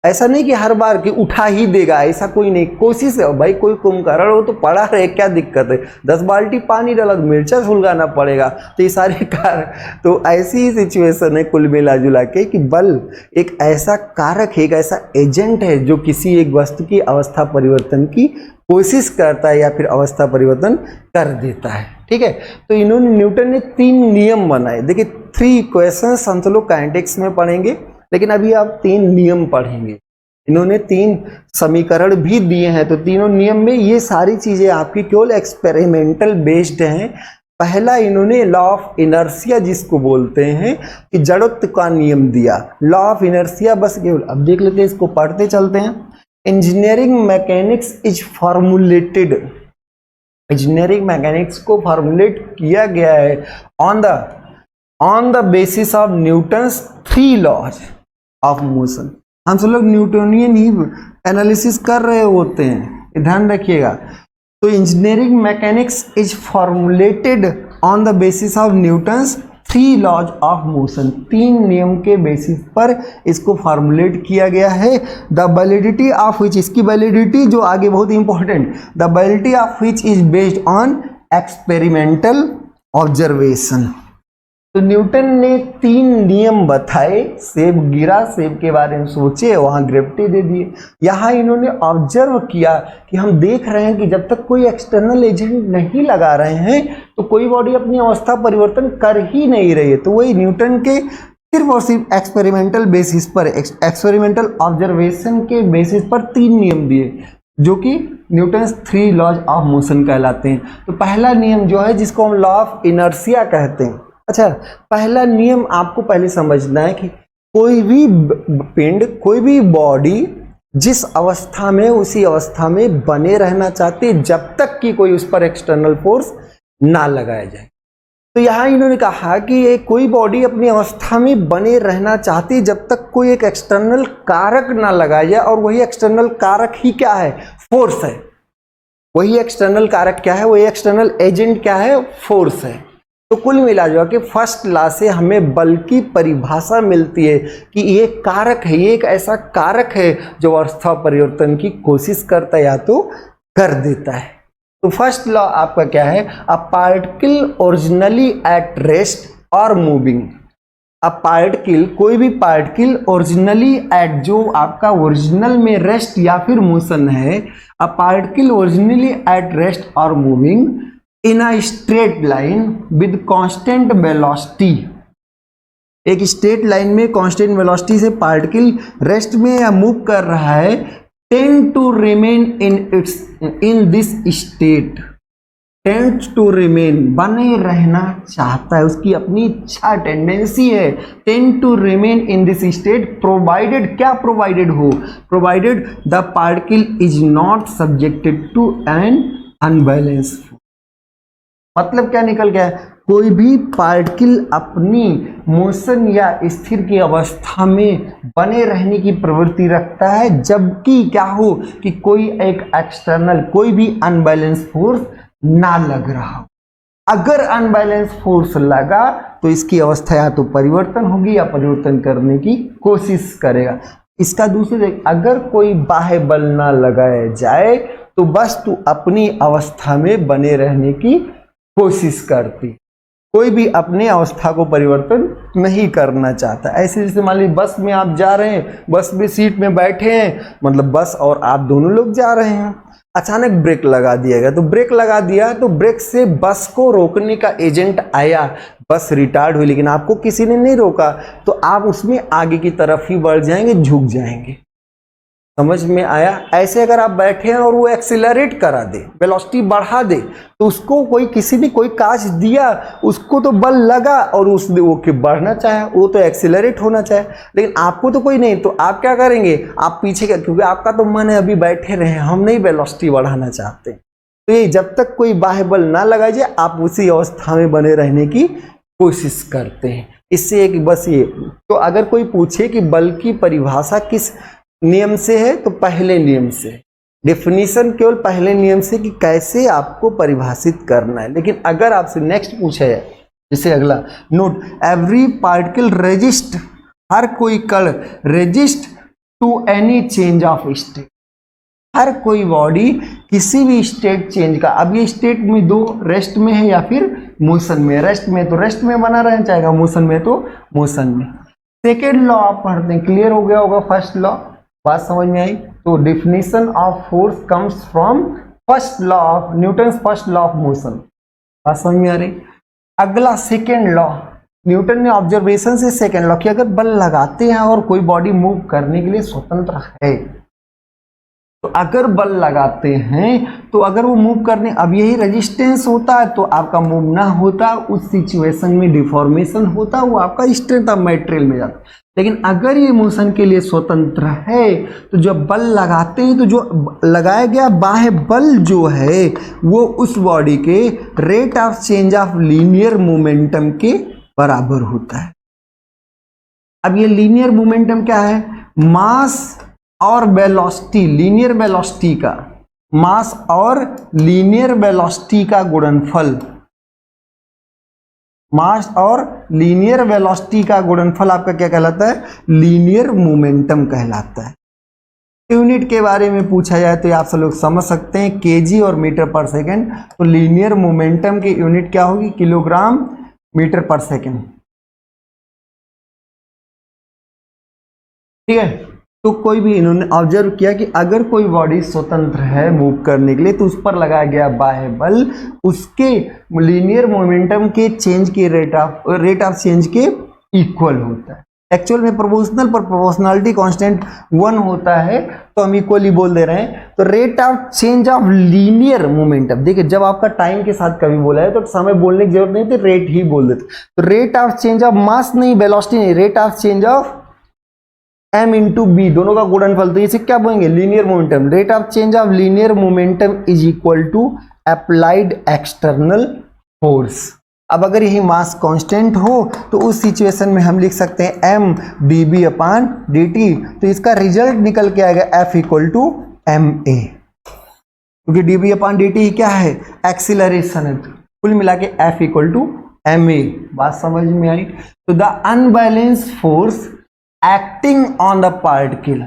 ऐसा नहीं कि हर बार कि उठा ही देगा, ऐसा कोई नहीं, कोशिश है भाई। कोई कुंभकर्ण हो तो पड़ा रहे, क्या दिक्कत है, 10 बाल्टी पानी डाला तो मिर्चा सुलगाना पड़ेगा। तो ये सारे कारक, तो ऐसी ही सिचुएशन है कुल मिला जुला के कि बल एक ऐसा कारक है, एक ऐसा एजेंट है जो किसी एक वस्तु की अवस्था परिवर्तन की कोशिश करता है या फिर अवस्था परिवर्तन कर देता है। ठीक है, तो इन्होंने, न्यूटन ने 3 नियम बनाए। देखिए 3 इक्वेशंस हम लोग काइनेटिक्स में पढ़ेंगे, लेकिन अभी आप 3 नियम पढ़ेंगे। इन्होंने 3 समीकरण भी दिए हैं, तो तीनों नियम में ये सारी चीजें आपकी केवल एक्सपेरिमेंटल बेस्ड हैं। पहला इन्होंने लॉ ऑफ इनर्शिया जिसको बोलते हैं कि जड़त्व का नियम दिया, लॉ ऑफ इनर्शिया। बस केवल अब देख लेते हैं, इसको पढ़ते चलते हैं। Engineering mechanics is formulated, engineering mechanics को फॉर्मुलेट किया गया है on the basis of Newton's 3 laws of motion. हम सब लोग न्यूटोनियन ही एनालिसिस कर रहे होते हैं, ध्यान रखिएगा। तो engineering mechanics is formulated on the basis of Newton's 3 laws of motion, 3 नियम के बेसिस पर इसको फॉर्मुलेट किया गया है। द वैलिडिटी ऑफ विच, इसकी वैलिडिटी जो आगे बहुत important, the validity of which is based on experimental observation. तो न्यूटन ने 3 नियम बताए। सेब गिरा, सेब के बारे में सोचे, वहां ग्रेविटी दे दिए। यहाँ इन्होंने ऑब्जर्व किया कि हम देख रहे हैं कि जब तक कोई एक्सटर्नल एजेंट नहीं लगा रहे हैं तो कोई बॉडी अपनी अवस्था परिवर्तन कर ही नहीं रही है। तो वही न्यूटन के सिर्फ और सिर्फ एक्सपेरिमेंटल बेसिस पर, एक्सपेरिमेंटल ऑब्जर्वेशन के बेसिस पर 3 नियम दिए जो कि न्यूटन्स 3 लॉज ऑफ मोशन कहलाते हैं। तो पहला नियम जो है जिसको हम लॉ ऑफ इनर्शिया कहते हैं। अच्छा, पहला नियम आपको पहले समझना है कि कोई भी पिंड, कोई भी बॉडी जिस अवस्था में उसी अवस्था में बने रहना चाहती है जब तक कि कोई उस पर एक्सटर्नल फोर्स ना लगाया जाए। तो यहाँ इन्होंने कहा कि ये कोई बॉडी अपनी अवस्था में बने रहना चाहती है जब तक कोई एक एक्सटर्नल कारक ना लगाया जाए, और वही एक्सटर्नल कारक ही क्या है? फोर्स है। वही एक्सटर्नल कारक क्या है? वही एक्सटर्नल एजेंट क्या है? फोर्स है। तो कुल मिला जुला के फर्स्ट लॉ से हमें बल की परिभाषा मिलती है कि ये कारक है, ये एक ऐसा कारक है जो अवस्था परिवर्तन की कोशिश करता है या तो कर देता है। तो फर्स्ट लॉ आपका क्या है? A particle originally at rest और मूविंग। अ पार्टिकल, कोई भी पार्टिकल ओरिजिनली एट, जो आपका ओरिजिनल में रेस्ट या फिर मोशन है, a particle originally at rest और moving in a straight line with constant velocity. एक स्ट्रेट लाइन में कांस्टेंट वेलोसिटी से पार्टिकल रेस्ट में या मूव कर रहा है, tend to remain in this state, tend to remain, बने रहना चाहता है, उसकी अपनी इच्छा, टेंडेंसी है, tend to remain in this state provided, क्या प्रोवाइडेड हो? Provided the particle is not subjected to an unbalance. मतलब क्या निकल गया? कोई भी पार्टिकल अपनी मोशन या स्थिर की अवस्था में बने रहने की प्रवृत्ति रखता है जबकि क्या हो कि कोई एक एक्सटर्नल, कोई भी अनबैलेंस फोर्स ना लग रहा हो। अगर अनबैलेंस फोर्स लगा तो इसकी अवस्था या तो परिवर्तन होगी या परिवर्तन करने की कोशिश करेगा। इसका दूसरे, अगर कोई बाह्य बल ना लगाया जाए तो बस तू अपनी अवस्था में बने रहने की कोशिश करती, कोई भी अपनी अवस्था को परिवर्तन नहीं करना चाहता। ऐसे जैसे मान लीजिए बस में आप जा रहे हैं, बस में सीट में बैठे हैं, मतलब बस और आप दोनों लोग जा रहे हैं, अचानक ब्रेक लगा दिया गया। तो ब्रेक लगा दिया तो ब्रेक से बस को रोकने का एजेंट आया, बस रिटार्ड हुई, लेकिन आपको किसी ने नहीं रोका, तो आप उसमें आगे की तरफ ही बढ़ जाएंगे, झुक जाएंगे। समझ में आया? ऐसे अगर आप बैठे हैं और वो एक्सीलरेट करा दे, वेलोसिटी बढ़ा दे, तो उसको कोई, किसी ने कोई काज दिया, उसको तो बल लगा और उसने वो कि बढ़ना चाहे, वो तो एक्सीलरेट होना चाहे, लेकिन आपको तो कोई नहीं, तो आप क्या करेंगे? आप पीछे का, क्योंकि आपका तो मन है अभी बैठे रहे, हम नहीं वेलोसिटी बढ़ाना चाहते। तो ये जब तक कोई बाह्य बल ना लगाए जाए आप उसी अवस्था में बने रहने की कोशिश करते हैं। इससे एक बस ये, तो अगर कोई पूछे कि बल की परिभाषा किस नियम से है, तो पहले नियम से। डेफिनेशन केवल पहले नियम से कि कैसे आपको परिभाषित करना है। लेकिन अगर आपसे नेक्स्ट पूछा जाए, जैसे अगला, नोट एवरी पार्टिकल रेजिस्ट, हर कोई कण resist to any change of state. हर कोई बॉडी किसी भी स्टेट चेंज का, अब ये स्टेट में दो, रेस्ट में है या फिर मोशन में। रेस्ट में तो रेस्ट में बना रहना चाहेगा, मोशन में तो मोशन में। सेकेंड लॉ आप पढ़ते हैं, क्लियर हो गया होगा फर्स्ट लॉ, बात समझ में आई? तो definition of force comes from first law of Newton's first law of motion. बात समझ में आ रही? अगला सेकेंड लॉ, न्यूटन ने ऑब्जर्वेशन से सेकेंड लॉ कि अगर बल लगाते हैं और कोई बॉडी मूव करने के लिए स्वतंत्र है, तो अगर बल लगाते हैं तो अगर वो मूव करने, अब यही रेजिस्टेंस होता है तो आपका मूव ना होता, उस सिचुएशन में डिफॉर्मेशन होता, वो आपका स्ट्रेंथ ऑफ मटेरियल में जाता। लेकिन अगर ये मोशन के लिए स्वतंत्र है तो जब बल लगाते हैं तो जो लगाया गया बाह्य बल जो है वो उस बॉडी के rate of change of linear momentum के बराबर होता है। अब ये लीनियर मोमेंटम क्या है? मास और वेलोसिटी, लीनियर वेलोसिटी का, मास और लीनियर वेलोसिटी का गुणनफल, मास और लीनियर वेलोसिटी का गुणनफल आपका क्या कहलाता है? लीनियर मोमेंटम कहलाता है। यूनिट के बारे में पूछा जाए तो आप सब लोग समझ सकते हैं, केजी और मीटर पर सेकेंड। तो लीनियर मोमेंटम की यूनिट क्या होगी? किलोग्राम मीटर पर सेकेंड। ठीक है, तो कोई भी, इन्होंने ऑब्जर्व किया कि अगर कोई बॉडी स्वतंत्र है मूव करने के लिए तो उस पर लगाया गया बाह्य बल उसके लीनियर मोमेंटम के चेंज के रेट ऑफ चेंज के इक्वल होता है। एक्चुअल में प्रोपोर्शनल पर प्रोपोर्शनलिटी कांस्टेंट 1 होता है तो हम इक्वली बोल दे रहे हैं। तो rate of change of linear momentum, देखिए जब आपका टाइम के साथ कभी बोला है तो समय बोलने की जरूरत नहीं थी, रेट ही बोल देते। तो rate of change of mass नहीं, वेलोसिटी नहीं, rate of change of m into B, दोनों का गुणनफल, तो इसे क्या बोलेंगे, linear momentum. Rate of change of linear momentum is equal to applied external force. अब अगर यही मास कांस्टेंट हो तो उस सिचुएशन में हम लिख सकते हैं m dB अपॉन dt, तो इसका रिजल्ट निकल के आएगा F इक्वल टू ma, क्योंकि dB अपॉन dt क्या है, एक्सीलरेशन है। कुल मिला के F इक्वल टू ma। बात समझ में आई। तो the unbalance force acting on the particle,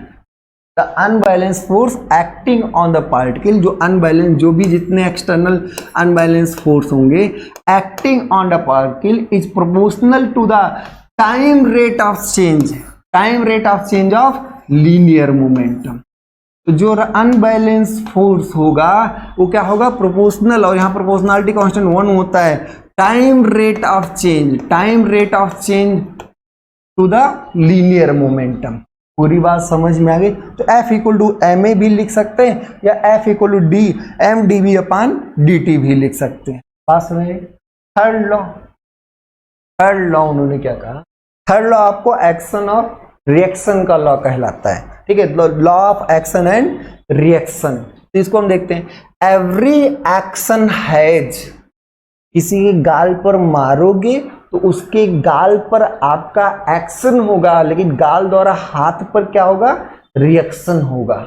the unbalance force acting on the particle, जो अनबैलेंस, जो भी जितने एक्सटर्नल अनबैलेंस फोर्स होंगे acting on the particle is proportional to the time rate of change, time rate of change of linear momentum. तो जो unbalance force होगा वो क्या होगा, प्रोपोर्शनल, और यहाँ प्रोपोर्शनलिटी कांस्टेंट 1 होता है, time rate of change, time rate of change to the linear momentum. पूरी बात समझ में आ गई। तो F इक्वल टू ma भी लिख सकते हैं या F equal to d m dB upon dt भी लिख सकते हैं। पास में थर्ड लॉ, थर्ड लॉ उन्होंने क्या कहा, थर्ड लॉ आपको एक्शन और रिएक्शन का लॉ कहलाता है, ठीक है, law of action and reaction. तो इसको हम देखते हैं। एवरी एक्शन हैज, किसी के गाल पर मारोगे तो उसके गाल पर आपका एक्शन होगा, लेकिन गाल द्वारा हाथ पर क्या होगा, रिएक्शन होगा।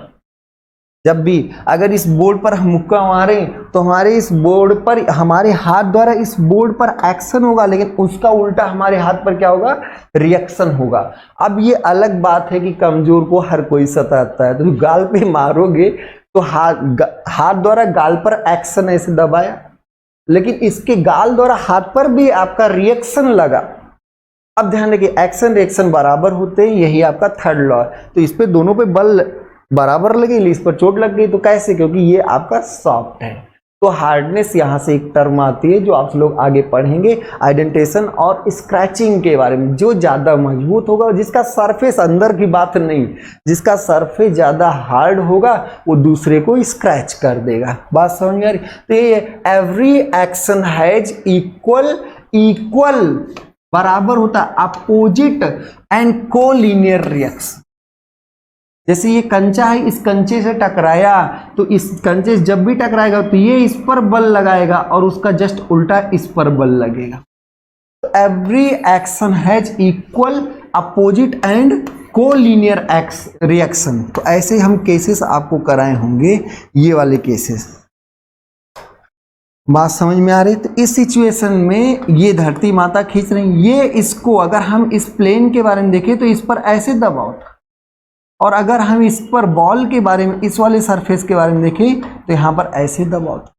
जब भी अगर इस बोर्ड पर हम मुक्का मारें तो हमारे इस बोर्ड पर, हमारे हाथ द्वारा इस बोर्ड पर एक्शन होगा, लेकिन उसका उल्टा हमारे हाथ पर क्या होगा, रिएक्शन होगा। अब ये अलग बात है कि कमजोर को हर कोई सताता है, तो गाल पे मारोगे तो हाथ द्वारा गाल पर एक्शन ऐसे दबाया, लेकिन इसके गाल द्वारा हाथ पर भी आपका रिएक्शन लगा। अब ध्यान रखिए एक्शन रिएक्शन बराबर होते हैं, यही आपका थर्ड लॉ है। तो इस पे दोनों पे बल बराबर लगे, इस पर चोट लग गई, तो कैसे, क्योंकि ये आपका सॉफ्ट है। तो हार्डनेस यहाँ से एक टर्म आती है जो आप लोग आगे पढ़ेंगे, आइडेंटेशन और स्क्रैचिंग के बारे में। जो ज्यादा मजबूत होगा, जिसका सरफेस, अंदर की बात नहीं, जिसका सरफेस ज्यादा हार्ड होगा वो दूसरे को स्क्रैच कर देगा। बात समझ में आ रही। तो ये every action has equal, equal बराबर होता है अपोजिट एंड कोलिनियर रिएक्शन। जैसे ये कंचा है, इस कंचे से टकराया तो इस कंचे से जब भी टकराएगा तो ये इस पर बल लगाएगा और उसका जस्ट उल्टा इस पर बल लगेगा। तो every action has equal, opposite and collinear reaction. तो ऐसे हम केसेस आपको कराए होंगे, ये वाले केसेस। बात समझ में आ रही। तो इस सिचुएशन में ये धरती माता खींच रही, ये इसको अगर हम इस प्लेन के बारे में देखें तो इस पर ऐसे दबाव था, और अगर हम इस पर बॉल के बारे में, इस वाले सरफेस के बारे में देखें तो यहाँ पर ऐसे दबाव था।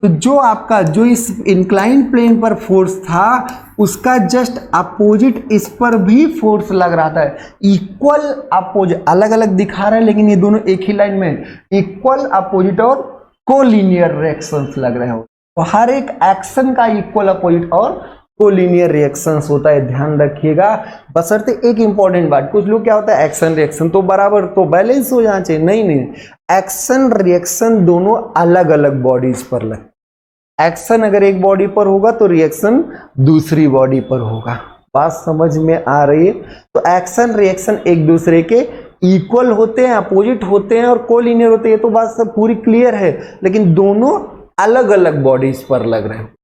तो जो आपका, जो इस इंक्लाइन प्लेन पर फोर्स था उसका जस्ट अपोजिट इस पर भी फोर्स लग रहा था। इक्वल अपोजिट, अलग अलग दिखा रहा है लेकिन ये दोनों एक ही लाइन में, इक्वल अपोजिट और कोलिनियर रिएक्शंस लग रहे हो। तो हर एक एक्शन का इक्वल अपोजिट और कोलिनियर रिएक्शंस होता है, ध्यान रखिएगा। बशर्ते एक इंपॉर्टेंट बात, कुछ लोग क्या होता है एक्शन रिएक्शन तो बराबर, तो बैलेंस हो जाना चाहिए, नहीं नहीं, एक्शन रिएक्शन दोनों अलग अलग बॉडीज पर लगते। एक्शन अगर एक बॉडी पर होगा तो रिएक्शन दूसरी बॉडी पर होगा। बात समझ में आ रही है। तो एक्शन रिएक्शन एक दूसरे के इक्वल होते हैं, अपोजिट होते हैं और कोलिनियर होते हैं, तो बात सब पूरी क्लियर है, लेकिन दोनों अलग अलग बॉडीज पर लग रहे हैं।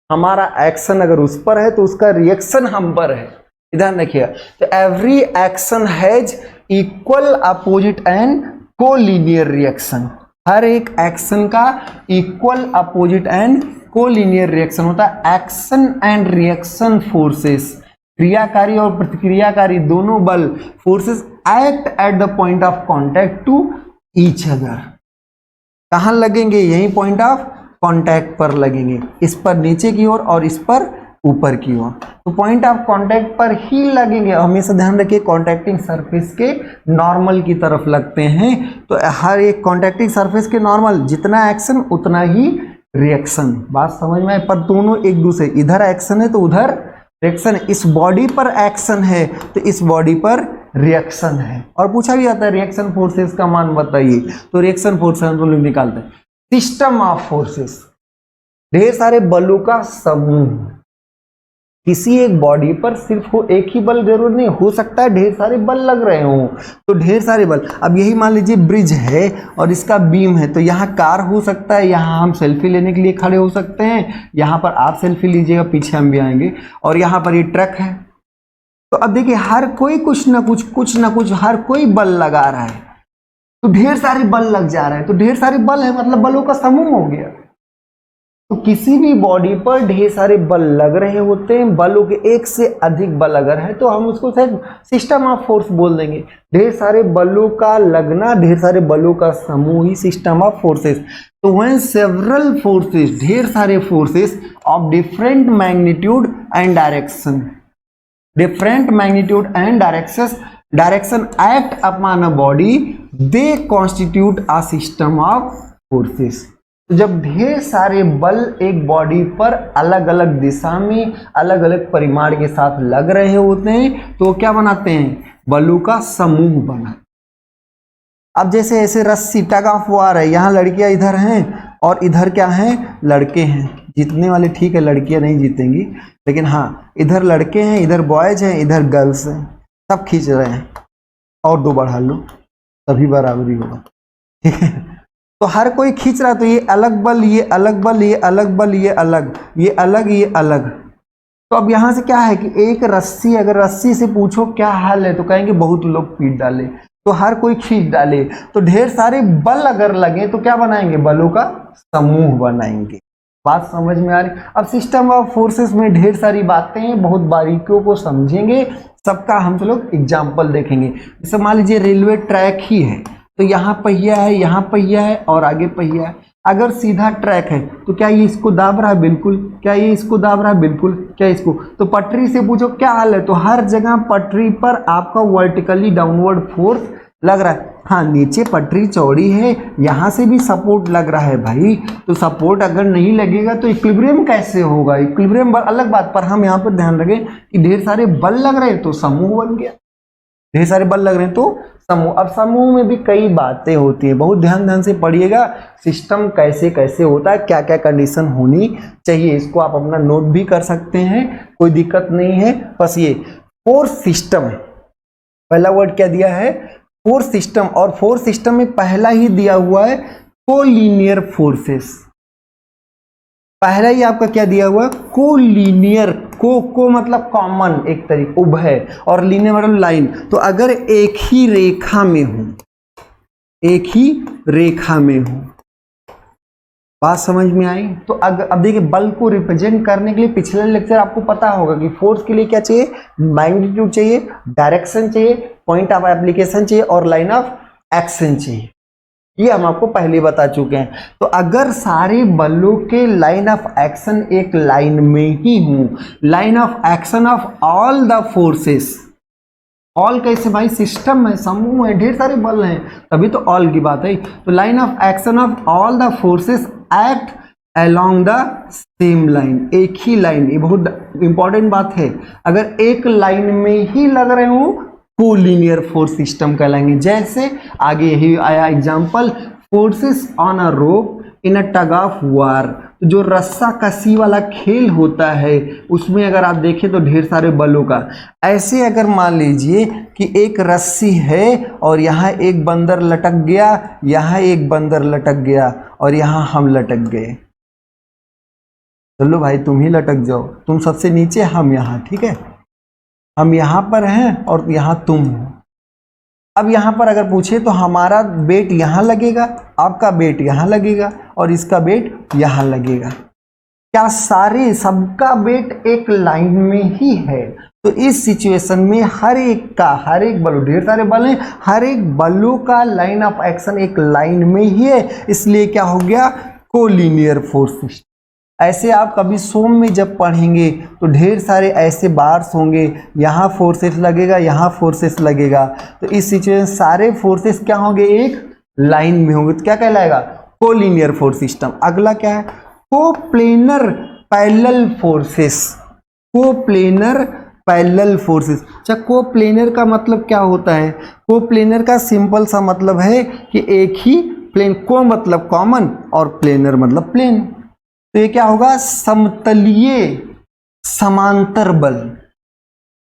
हमारा एक्शन अगर उस पर है तो उसका रिएक्शन हम पर है, ध्यान रखिए। तो every action has equal opposite and collinear reaction. हर एक एक्शन का equal opposite and collinear reaction होता है। एक्शन एंड रिएक्शन फोर्सेस, क्रियाकारी और प्रतिक्रियाकारी दोनों बल, forces act at the point of contact to each other. कहां लगेंगे, यही पॉइंट ऑफ कांटेक्ट पर लगेंगे, इस पर नीचे की ओर और इस पर ऊपर की ओर। तो पॉइंट ऑफ कांटेक्ट पर ही लगेंगे। हमेशा ध्यान रखिए कॉन्टैक्टिंग सरफेस के नॉर्मल की तरफ लगते हैं। तो हर एक कॉन्टैक्टिंग सरफेस के नॉर्मल, जितना एक्शन उतना ही रिएक्शन। बात समझ में आए। पर दोनों एक दूसरे, इधर एक्शन है तो उधर रिएक्शन, इस बॉडी पर एक्शन है तो इस बॉडी पर रिएक्शन है। और पूछा भी जाता है रिएक्शन फोर्सेस का मान बताइए, तो रिएक्शन फोर्स हम लोग निकालते हैं सिस्टम ऑफ फोर्सेस, ढेर सारे बलों का समूह। किसी एक बॉडी पर सिर्फ वो एक ही बल जरूर नहीं, हो सकता है ढेर सारे बल लग रहे हों, तो ढेर सारे बल। अब यही मान लीजिए ब्रिज है और इसका बीम है, तो यहाँ कार हो सकता है, यहाँ हम सेल्फी लेने के लिए खड़े हो सकते हैं, यहाँ पर आप सेल्फी लीजिएगा, पीछे हम भी आएंगे, और यहाँ पर ये ट्रक है। तो अब देखिए हर कोई कुछ ना कुछ हर कोई बल लगा रहा है, तो ढेर सारे बल लग जा रहे हैं, तो ढेर सारे बल है मतलब बलों का समूह हो गया। तो किसी भी बॉडी पर ढेर सारे बल लग रहे होते हैं, बलों के एक से अधिक बल अगर है तो हम उसको शायद सिस्टम ऑफ फोर्स बोल देंगे। ढेर सारे बलों का लगना, ढेर सारे बलों का समूह ही सिस्टम ऑफ फोर्सेस। तो व्हेन सेवरल फोर्सेस, ढेर सारे forces of different magnitude and direction, different magnitude and direction act upon a body, they constitute a system of forces. तो जब ढेर सारे बल एक बॉडी पर अलग अलग दिशा में अलग अलग परिमाण के साथ लग रहे होते हैं तो क्या बनाते हैं, बलों का समूह बना। अब जैसे ऐसे रस्सी टग ऑफ वार है, यहाँ लड़कियां इधर हैं और इधर क्या हैं, लड़के हैं। जीतने वाले ठीक है, लड़कियां नहीं जीतेंगी, लेकिन हाँ इधर लड़के हैं, इधर बॉयज हैं, इधर गर्ल्स हैं, सब खींच रहे हैं, और दो बढ़ा लो तभी बराबरी होगा, ठीक है। तो हर कोई खींच रहा है, तो ये अलग बल, ये अलग बल, ये अलग बल, ये अलग, ये अलग, ये अलग। तो अब यहाँ से क्या है कि एक रस्सी, अगर रस्सी से पूछो क्या हाल है तो कहेंगे बहुत लोग पीट डाले, तो हर कोई खींच डाले। तो ढेर सारे बल अगर लगे तो क्या बनाएंगे, बलों का समूह बनाएंगे। बात समझ में आ रही। अब सिस्टम ऑफ फोर्सेस में ढेर सारी बातें हैं, बहुत बारीकियों को समझेंगे, सबका हम लोग एग्जाम्पल देखेंगे। जैसे मान लीजिए रेलवे ट्रैक ही है, तो यहाँ पहिया है, यहाँ पहिया है और आगे पहिया है। अगर सीधा ट्रैक है तो क्या ये इसको दाब रहा है, बिल्कुल। क्या ये इसको दाब रहा है, बिल्कुल। क्या इसको, तो पटरी से पूछो क्या हाल है, तो हर जगह पटरी पर आपका वर्टिकली डाउनवर्ड फोर्स लग रहा है। हाँ नीचे पटरी चौड़ी है, यहाँ से भी सपोर्ट लग रहा है भाई, तो सपोर्ट अगर नहीं लगेगा तो इक्विलिब्रियम कैसे होगा, इक्विलिब्रियम अलग बात, पर हम यहाँ पर ध्यान रखें कि ढेर सारे बल लग रहे हैं तो समूह बन गया, ढेर सारे बल लग रहे हैं तो समूह। अब समूह में भी कई बातें होती हैं, बहुत ध्यान से पढ़िएगा, सिस्टम कैसे कैसे होता है, क्या क्या कंडीशन होनी चाहिए, इसको आप अपना नोट भी कर सकते हैं, कोई दिक्कत नहीं है। बस ये फोर्स सिस्टम, पहला वर्ड क्या दिया है, फोर्स सिस्टम, और फोर्स सिस्टम में पहला ही दिया हुआ है कोलिनियर फोर्सेस। पहला ही आपका क्या दिया हुआ है, कोलिनियर, को मतलब कॉमन, एक तरीके उभय, और लीनियर मतलब लाइन। तो अगर एक ही रेखा में हो, एक ही रेखा में हो, बात समझ में आई। तो अब देखिए बल को रिप्रेजेंट करने के लिए पिछले लेक्चर आपको पता होगा कि फोर्स के लिए क्या चाहिए, मैग्नीट्यूड चाहिए, डायरेक्शन चाहिए, पॉइंट ऑफ एप्लीकेशन चाहिए और लाइन ऑफ एक्शन चाहिए, ये हम आपको पहले बता चुके हैं। तो अगर सारे बलों के लाइन ऑफ एक्शन एक लाइन में ही हूं, line of action of all the forces, all कैसे भाई, सिस्टम है, समूह है, ढेर सारे बल हैं, तभी तो ऑल की बात है। तो line of action of all the forces act along the same line, एक ही लाइन, ये बहुत इंपॉर्टेंट बात है। अगर एक लाइन में ही लग रहे हो कोलिनियर फोर्स सिस्टम कहलाएंगे। जैसे आगे यही आया example, forces on a rope in a tug of war, तो जो रस्सा कसी वाला खेल होता है उसमें अगर आप देखें तो ढेर सारे बलों का। ऐसे अगर मान लीजिए कि एक रस्सी है और यहाँ एक बंदर लटक गया, यहाँ एक बंदर लटक गया और यहाँ हम लटक गए, चलो भाई तुम ही लटक जाओ, तुम सबसे नीचे, हम यहाँ, ठीक है, हम यहाँ पर हैं और यहाँ तुम हो। अब यहाँ पर अगर पूछे तो हमारा बेट यहाँ लगेगा, आपका बेट यहाँ लगेगा और इसका बेट यहाँ लगेगा। क्या सारे, सबका बेट एक लाइन में ही है? तो इस सिचुएशन में हर एक बल, ढेर सारे बल हैं, हर एक बलों का लाइन ऑफ एक्शन एक लाइन में ही है, इसलिए क्या हो गया, कोलिनियर फोर्स सिस्टम। ऐसे आप कभी सोम में जब पढ़ेंगे तो ढेर सारे ऐसे बार्स होंगे, यहाँ फोर्सेस लगेगा, यहाँ फोर्सेस लगेगा, तो इस सिचुएशन सारे फोर्सेस क्या होंगे, एक लाइन में होंगे, तो क्या कहलाएगा, कोलिनियर फोर्स सिस्टम। अगला क्या है, coplanar parallel forces. Coplanar parallel forces. अच्छा, कोप्लेनर का मतलब क्या होता है? कोप्लेनर का सिंपल सा मतलब है कि एक ही प्लेन, को मतलब कॉमन और प्लेनर मतलब प्लेन, तो ये क्या होगा? समतलीय समांतर बल,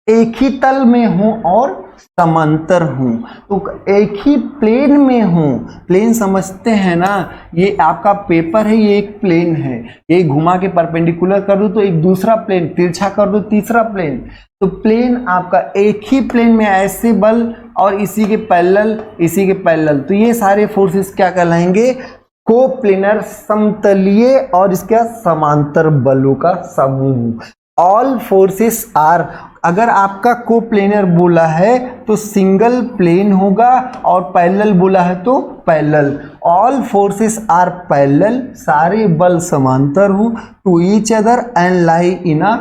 एक ही तल में हूं और समांतर हूं, तो एक ही प्लेन में हूं। प्लेन समझते हैं ना, ये आपका पेपर है, ये एक प्लेन है, ये घुमा के परपेंडिकुलर कर दो तो एक दूसरा प्लेन, तिरछा कर दो तीसरा प्लेन, तो प्लेन आपका एक ही प्लेन में ऐसे बल और इसी के पैरेलल, इसी के पैरेलल, तो ये सारे फोर्सेस क्या कहलाएंगे? कोप्लेनर, समतलीय और इसका समांतर बलों का समूह। ऑल फोर्सेस आर, अगर आपका कोप्लेनर बोला है तो सिंगल प्लेन होगा और पैरेलल बोला है तो parallel. All forces are parallel, सारे बल समांतर हो to each other and lie in a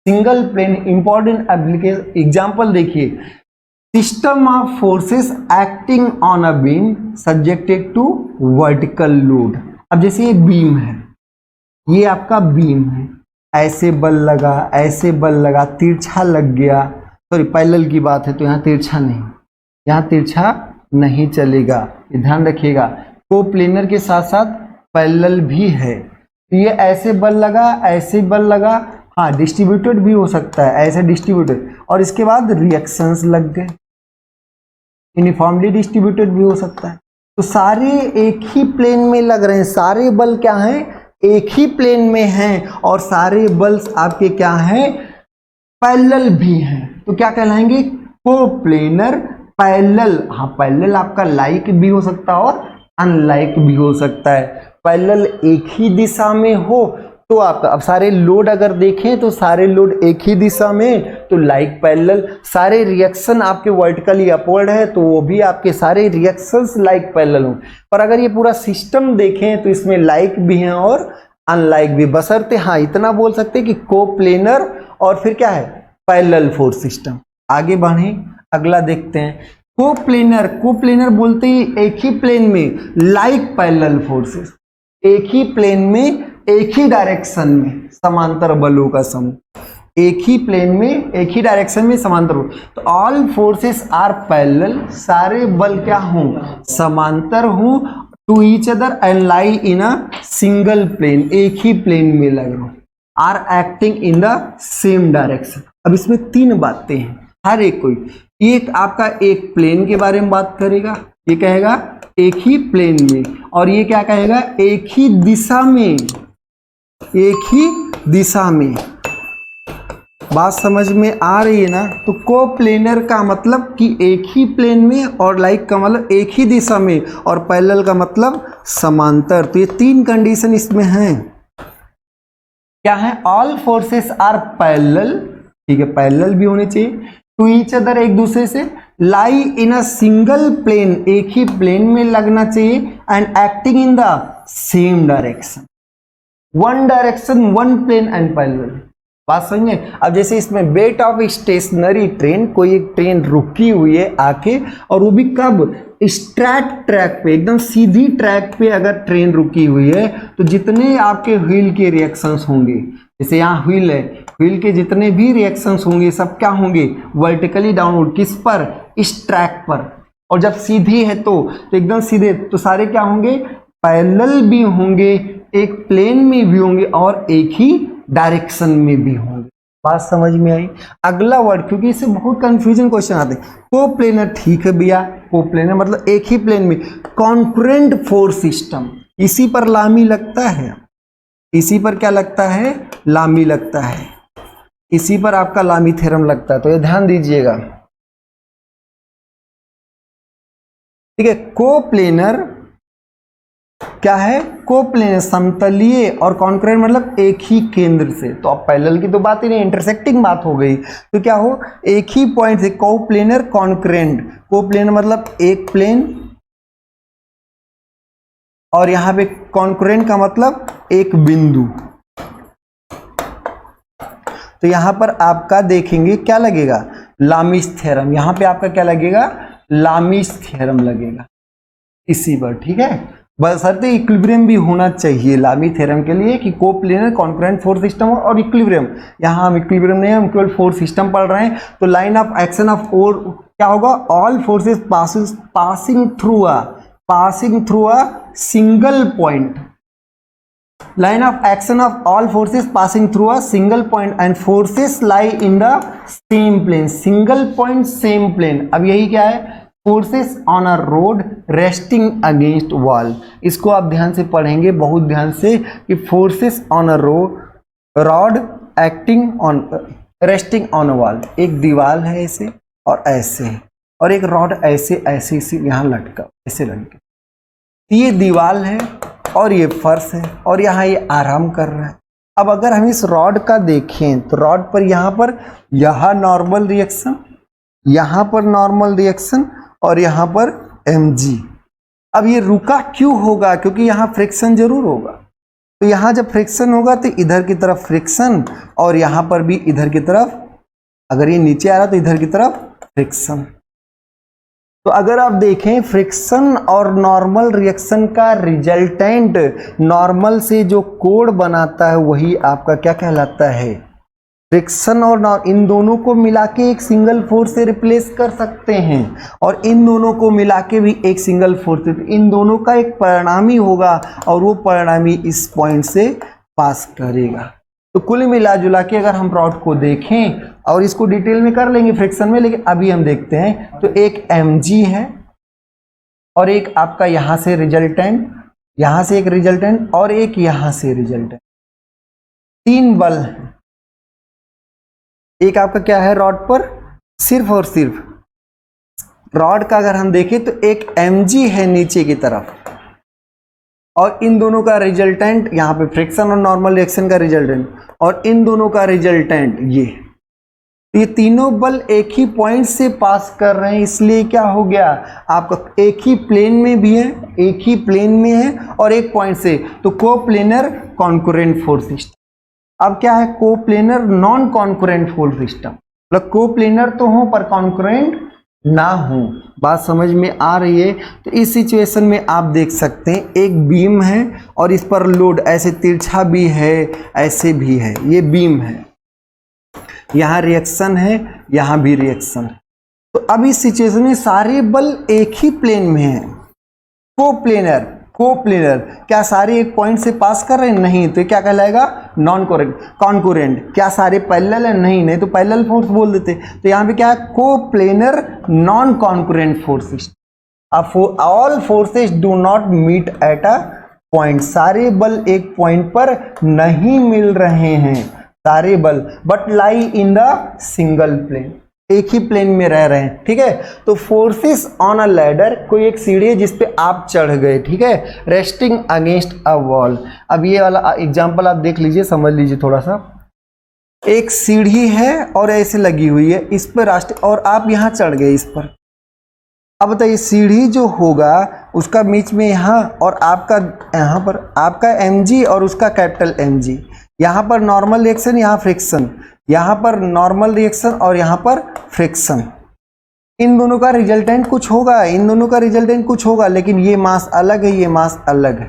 single plane. Important application example देखिए, system of forces acting on a beam subjected to vertical load. अब जैसे ये बीम है, ये आपका बीम है, ऐसे बल लगा, ऐसे बल लगा, तिरछा लग गया, सॉरी पैरेलल की बात है तो यहाँ तिरछा नहीं, यहाँ तिरछा नहीं चलेगा, ये ध्यान रखिएगा। कोप्लेनर के साथ साथ पैरेलल भी है, तो ये ऐसे बल लगा, ऐसे बल लगा, हाँ डिस्ट्रीब्यूटेड भी हो सकता है, ऐसे डिस्ट्रीब्यूटेड, और इसके बाद रिएक्शंस लग गए, यूनिफॉर्मली डिस्ट्रीब्यूटेड भी हो सकता है। तो सारे एक ही प्लेन में लग रहे हैं, सारे बल क्या हैं? एक ही प्लेन में हैं, और सारे बल्स आपके क्या हैं? पैरेलल भी हैं, तो क्या कहलाएंगे? Coplanar parallel. हाँ, पैरेलल आपका लाइक भी हो सकता है और अनलाइक भी हो सकता है। पैरेलल एक ही दिशा में हो तो आपका, अब सारे लोड अगर देखें तो सारे लोड एक ही दिशा में, तो लाइक पैरेलल। सारे रिएक्शन आपके वर्टिकली अपवर्ड है तो वो भी आपके सारे रिएक्शंस लाइक पैरेलल हो। पर अगर ये पूरा सिस्टम देखें तो इसमें लाइक भी हैं और अनलाइक भी, बशर्ते हाँ इतना बोल सकते हैं कि कोप्लेनर और फिर क्या है? Parallel force system. आगे बढ़े, अगला देखते हैं। कोप्लेनर, कोप्लेनर बोलते ही एक ही प्लेन में, लाइक पैरेलल फोर्सेस, एक ही प्लेन में एक ही डायरेक्शन में समांतर बलों का समूह, एक ही प्लेन में एक ही डायरेक्शन में समांतर बल। तो ऑल फोर्सेस आर पैरेलल, सारे बल क्या हों? समांतर हों to each other and lie in a single plane, एक ही प्लेन में लग रहा, are acting in the same direction. अब इसमें तीन बातें हैं, हर एक कोई, एक आपका एक प्लेन के बारे में बात करेगा, ये कहेगा एक ही प्लेन में, और ये क्या कहेगा? एक ही दिशा में, एक ही दिशा में। बात समझ में आ रही है ना? तो कोप्लेनर का मतलब कि एक ही प्लेन में, और लाइक का मतलब एक ही दिशा में, और पैरेलल का मतलब समांतर। तो ये तीन कंडीशन इसमें हैं। क्या है? ऑल फोर्सेस आर पैरेलल, ठीक है, पैरेलल भी होने चाहिए, टू ईच अदर, एक दूसरे से, लाई इन अ सिंगल प्लेन, एक ही प्लेन में लगना चाहिए, and acting in the same direction, one direction, one plane and parallel. बात समझे? अब जैसे इसमें वेट ऑफ स्टेशनरी ट्रेन, कोई एक ट्रेन रुकी हुई है आके, और वो भी कब? स्ट्रैट ट्रैक पे, एकदम सीधी ट्रैक पे अगर ट्रेन रुकी हुई है तो जितने आपके व्हील के रिएक्शंस होंगे, जैसे यहाँ व्हील है, व्हील के जितने भी रिएक्शंस होंगे सब क्या होंगे? Vertically downward. किस पर? इस ट्रैक पर। और जब सीधी है तो एकदम सीधे, तो सारे क्या होंगे? पैरेलल भी होंगे, एक प्लेन में भी होंगे और एक ही डायरेक्शन में भी होंगे। बात समझ में आई? अगला वर्ड, क्योंकि इससे बहुत कंफ्यूजन क्वेश्चन आते हैं। कोप्लेनर, ठीक है भैया, कोप्लेनर मतलब एक ही प्लेन में। कॉन्करेंट फोर्स सिस्टम, इसी पर लामी लगता है, इसी पर क्या लगता है? लामी लगता है, इसी पर आपका लामी थ्योरम लगता है, तो ये ध्यान दीजिएगा, ठीक है। कोप्लेनर क्या है? कोप्लेनर समतलीय, और कॉन्करेंट मतलब एक ही केंद्र से। तो अब पैरेलल की तो बात ही नहीं, इंटरसेक्टिंग बात हो गई, तो क्या हो? एक ही पॉइंट से। कोप्लेनर कॉन्करेंट, कोप्लेनर मतलब एक प्लेन, और यहां पे कॉन्करेंट का मतलब एक बिंदु। तो यहां पर आपका देखेंगे क्या लगेगा? लामीस थ्योरम। यहां पे आपका क्या लगेगा? लामीस थ्योरम लगेगा इसी पर, ठीक है। बशर्ते इक्विलिब्रियम भी होना चाहिए लामी थ्योरम के लिए कि कोप्लेनर कॉन्करेंट फोर्स सिस्टम और इक्विलिब्रियम। यहाँ हम इक्विलिब्रियम नहीं, हम केवल फोर्स सिस्टम पढ़ रहे हैं। तो लाइन ऑफ एक्शन ऑफ और क्या होगा, all forces passing through a single point. line of action of all forces passing through a single point and forces lie in the same plane, single point same plane। अब यही क्या है, forces on a rod resting against wall। इसको आप ध्यान से पढ़ेंगे, बहुत ध्यान से, कि forces on a rod acting on resting on a wall। एक दीवार है ऐसे और ऐसे, और एक रॉड ऐसे ऐसे यहाँ लटका, ऐसे लटका। ये दीवार है और ये फर्श है और यहाँ ये आराम कर रहा है। अब अगर हम इस रॉड का देखें तो रॉड पर यहाँ नॉर्मल रिएक्शन, यहाँ पर नॉर्मल रिएक्शन और यहाँ पर mg। अब ये रुका क्यों होगा, क्योंकि यहाँ फ्रिक्शन जरूर होगा। तो यहाँ जब फ्रिक्शन होगा तो इधर की तरफ फ्रिक्शन और यहाँ पर भी इधर की तरफ, अगर ये नीचे आ रहा तो इधर की तरफ फ्रिक्शन। तो अगर आप देखें फ्रिक्शन और नॉर्मल रिएक्शन का रिजल्टेंट नॉर्मल से जो कोण बनाता है वही आपका क्या कहलाता है, फ्रिक्शन। और इन दोनों को मिला के एक सिंगल फोर्स से रिप्लेस कर सकते हैं और इन दोनों को मिला के भी एक सिंगल फोर्स से, इन दोनों का एक परिणामी होगा और वो परिणामी इस पॉइंट से पास करेगा। तो कुल मिला जुला के अगर हम रॉड को देखें, और इसको डिटेल में कर लेंगे फ्रिक्शन में, लेकिन अभी हम देखते हैं, तो एक mg है और एक आपका यहां से रिजल्टेंट, यहां से एक रिजल्टेंट और एक यहां से रिजल्टेंट। तीन बल हैं। एक आपका क्या है रॉड पर, सिर्फ और सिर्फ रॉड का अगर हम देखें तो एक mg है नीचे की तरफ, और इन दोनों का रिजल्टेंट यहाँ पे फ्रिक्शन और नॉर्मल रिएक्शन का रिजल्टेंट, और इन दोनों का रिजल्टेंट ये तीनों बल एक ही पॉइंट से पास कर रहे हैं। इसलिए क्या हो गया, आपका एक ही प्लेन में भी है, एक ही प्लेन में है और एक पॉइंट से, तो कोप्लेनर कॉन्करेंट फोर्स सिस्टम। अब क्या है, coplanar non concurrent force system, मतलब कोप्लेनर तो हो पर कॉन्करेंट ना हो। बात समझ में आ रही है। तो इस सिचुएशन में आप देख सकते हैं एक बीम है और इस पर लोड ऐसे तिरछा भी है, ऐसे भी है, ये बीम है, यहाँ रिएक्शन है, यहाँ भी रिएक्शन है। तो अब इस सिचुएशन में सारे बल एक ही प्लेन में है। कोप्लेनर क्या सारे एक पॉइंट से पास कर रहे हैं, नहीं, तो क्या कहलाएगा, नॉन कॉन्करेंट। क्या सारे पैरेलल है, नहीं, तो पैरेलल फोर्स बोल देते। तो यहाँ पे क्या है, coplanar non concurrent force system. All forces do not meet at a point, सारे बल एक पॉइंट पर नहीं मिल रहे हैं सारे बल, but lie in the single plane, एक ही प्लेन में रह रहे हैं। ठीक है, तो फोर्सेस ऑन अ लैडर, कोई एक सीढ़ी है जिस पे आप चढ़ गए, ठीक है, रेस्टिंग अगेंस्ट अ वॉल। अब ये वाला एग्जांपल आप देख लीजिए, समझ लीजिए थोड़ा सा। एक सीढ़ी है और ऐसे लगी हुई है, इस पर और आप यहाँ चढ़ गए इस पर। अब बताइए सीढ़ी जो होगा उसका बीच में यहाँ और आपका यहाँ पर आपका mg और उसका कैपिटल mg, यहाँ पर नॉर्मल रिएक्शन, यहाँ फ्रिक्शन, यहाँ पर नॉर्मल रिएक्शन और यहाँ पर फ्रिक्शन। इन दोनों का रिजल्टेंट कुछ होगा, इन दोनों का रिजल्टेंट कुछ होगा, लेकिन ये मास अलग है, ये मास अलग है,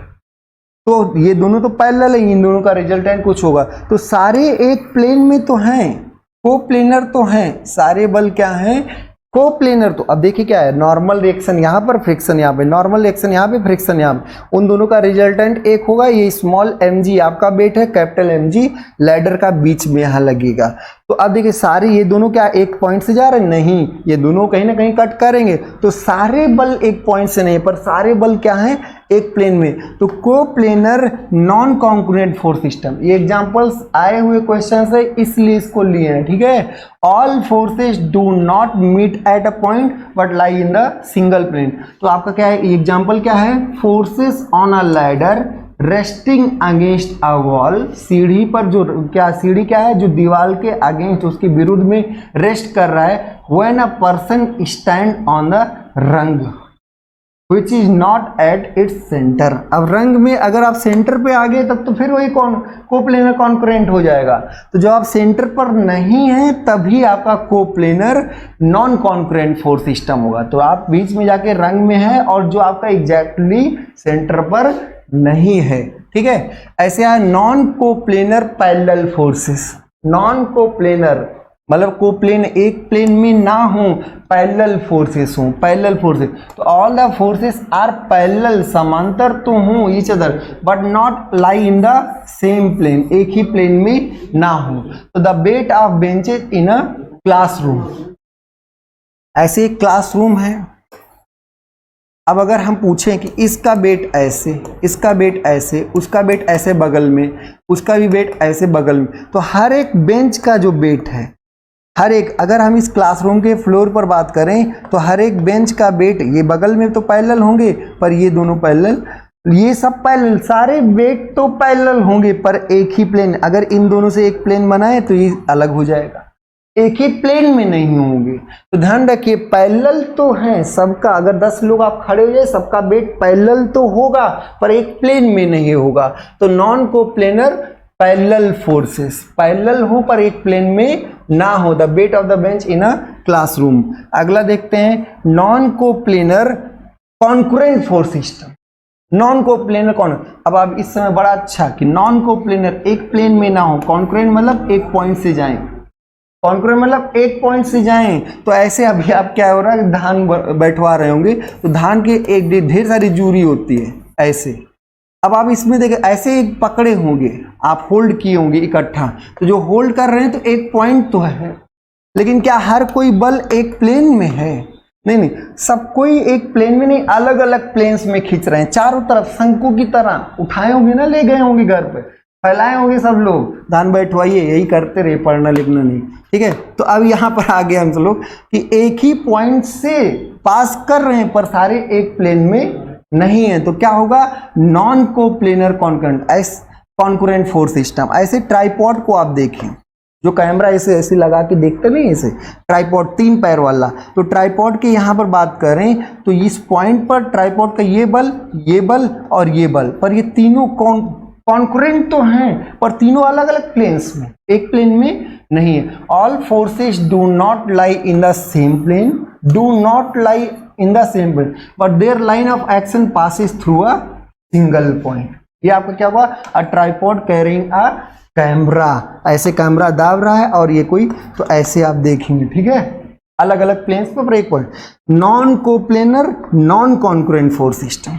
तो ये दोनों तो पैरेलल है, इन दोनों का रिजल्टेंट कुछ होगा। तो सारे एक प्लेन में तो हैं, कोप्लेनर तो हैं, सारे बल क्या हैं, कोप्लेनर। तो अब देखिए क्या है, नॉर्मल रिएक्शन यहाँ पर, फ्रिक्शन यहाँ पे, नॉर्मल रिएक्शन यहाँ पे, फ्रिक्शन यहाँ पे, उन दोनों का रिजल्टेंट एक होगा। ये स्मॉल mg आपका वेट है, कैपिटल mg लैडर का बीच में यहाँ लगेगा। तो अब देखिए सारे ये दोनों क्या एक पॉइंट से जा रहे हैं, नहीं, ये दोनों कहीं ना कहीं कट करेंगे। तो सारे बल एक पॉइंट से नहीं, पर सारे बल क्या हैं, एक प्लेन में। तो coplanar non concurrent force system, ये एग्जांपल्स आए हुए क्वेश्चंस है इसलिए इसको लिए हैं। ठीक है, all forces do not meet at a point but lie in the single plane. तो आपका क्या है, एग्जांपल क्या है, forces on a ladder resting against a wall, सीढ़ी पर जो क्या, सीढ़ी क्या है, जो दीवार के अगेंस्ट, उसके विरुद्ध में रेस्ट कर रहा है। When a person stand on the rung, which is not at its centre. अब रंग में अगर आप सेंटर पे आ गए तब तो फिर वही कोप्लेनर कॉन्करेंट हो जाएगा। तो जब आप सेंटर पर नहीं है तभी आपका coplanar non concurrent force system होगा। तो आप बीच में जाके रंग में है और जो आपका एग्जैक्टली सेंटर पर नहीं है, ठीक है। ऐसे है non coplanar parallel forces. Non coplanar मतलब कोप्लेन एक प्लेन में ना हो, पैरेलल फोर्सेस हो, पैरेलल फोर्सेस। तो all the forces are parallel, समांतर तो हो each other but not lie in the same plane, एक ही प्लेन में ना हो। तो the weight of benches in a classroom, ऐसे एक क्लासरूम है। अब अगर हम पूछें कि इसका वेट ऐसे, इसका वेट ऐसे, उसका वेट ऐसे बगल में, उसका भी वेट ऐसे बगल में, तो हर एक बेंच का जो वेट है, हर एक, अगर हम इस क्लासरूम के फ्लोर पर बात करें तो हर एक बेंच का वेट, ये बगल में तो पैरेलल होंगे पर ये दोनों पैरेलल, ये सब पैरेलल, सारे वेट तो पैरेलल होंगे पर एक ही प्लेन। अगर इन दोनों से एक प्लेन बनाए तो ये अलग हो जाएगा, एक ही प्लेन में नहीं होंगे। तो ध्यान रखिए पैरेलल तो है सबका, अगर 10 लोग आप खड़े हो जाए सबका वेट पैरेलल तो होगा पर एक प्लेन में नहीं होगा। तो non coplanar parallel forces, parallel हो पर एक प्लेन में ना हो। The weight of the bench in a classroom. अगला देखते हैं non coplanar concurrent force system. Non coplanar कौन, अब आप इस समय बड़ा अच्छा कि नॉन कोप्लेनर एक प्लेन में ना हो, कॉन्करेंट मतलब एक पॉइंट से जाएं, कॉन्करेंट मतलब एक पॉइंट से जाएं। तो ऐसे अभी आप क्या हो रहा है, धान बैठवा रहे होंगे तो धान के एक ढेर सारी जूरी होती है ऐसे। अब आप इसमें देखें ऐसे एक पकड़े होंगे, आप होल्ड किए होंगे इकट्ठा, तो जो होल्ड कर रहे हैं तो एक पॉइंट तो है, लेकिन क्या हर कोई बल एक प्लेन में है? नहीं, सब कोई एक प्लेन में नहीं, अलग अलग प्लेन्स में खींच रहे हैं चारों तरफ, शंकु की तरह उठाए होंगे ना, ले गए होंगे घर पे, फैलाए होंगे सब लोग, धान बैठवाइए, यही करते रहे, पढ़ना लिखना नहीं, ठीक है। तो अब यहाँ पर आ गए हम लोग कि एक ही पॉइंट से पास कर रहे हैं पर सारे एक प्लेन में नहीं है, तो क्या होगा, non coplanar concurrent force system. ऐसे ट्राइपॉड को आप देखें, जो कैमरा ऐसे ऐसे लगा के देखते नहीं, ऐसे ट्राइपॉड 3 पैर वाला, तो ट्राइपॉड के यहाँ पर बात करें तो इस पॉइंट पर ट्राइपॉड का ये बल और ये बल, पर ये तीनों कॉन्करेंट तो हैं पर तीनों अलग अलग प्लेन्स में, एक प्लेन में नहीं है। All forces do not lie in the same plane, do not lie in the same plane but their line of action passes through a single point। ये आपका क्या हुआ, a tripod carrying a camera, ऐसे camera दाब रहा है और ये कोई, तो ऐसे आप देखेंगे, ठीक है, अलग अलग प्लेन्स पर एक point. Non coplanar non concurrent force system,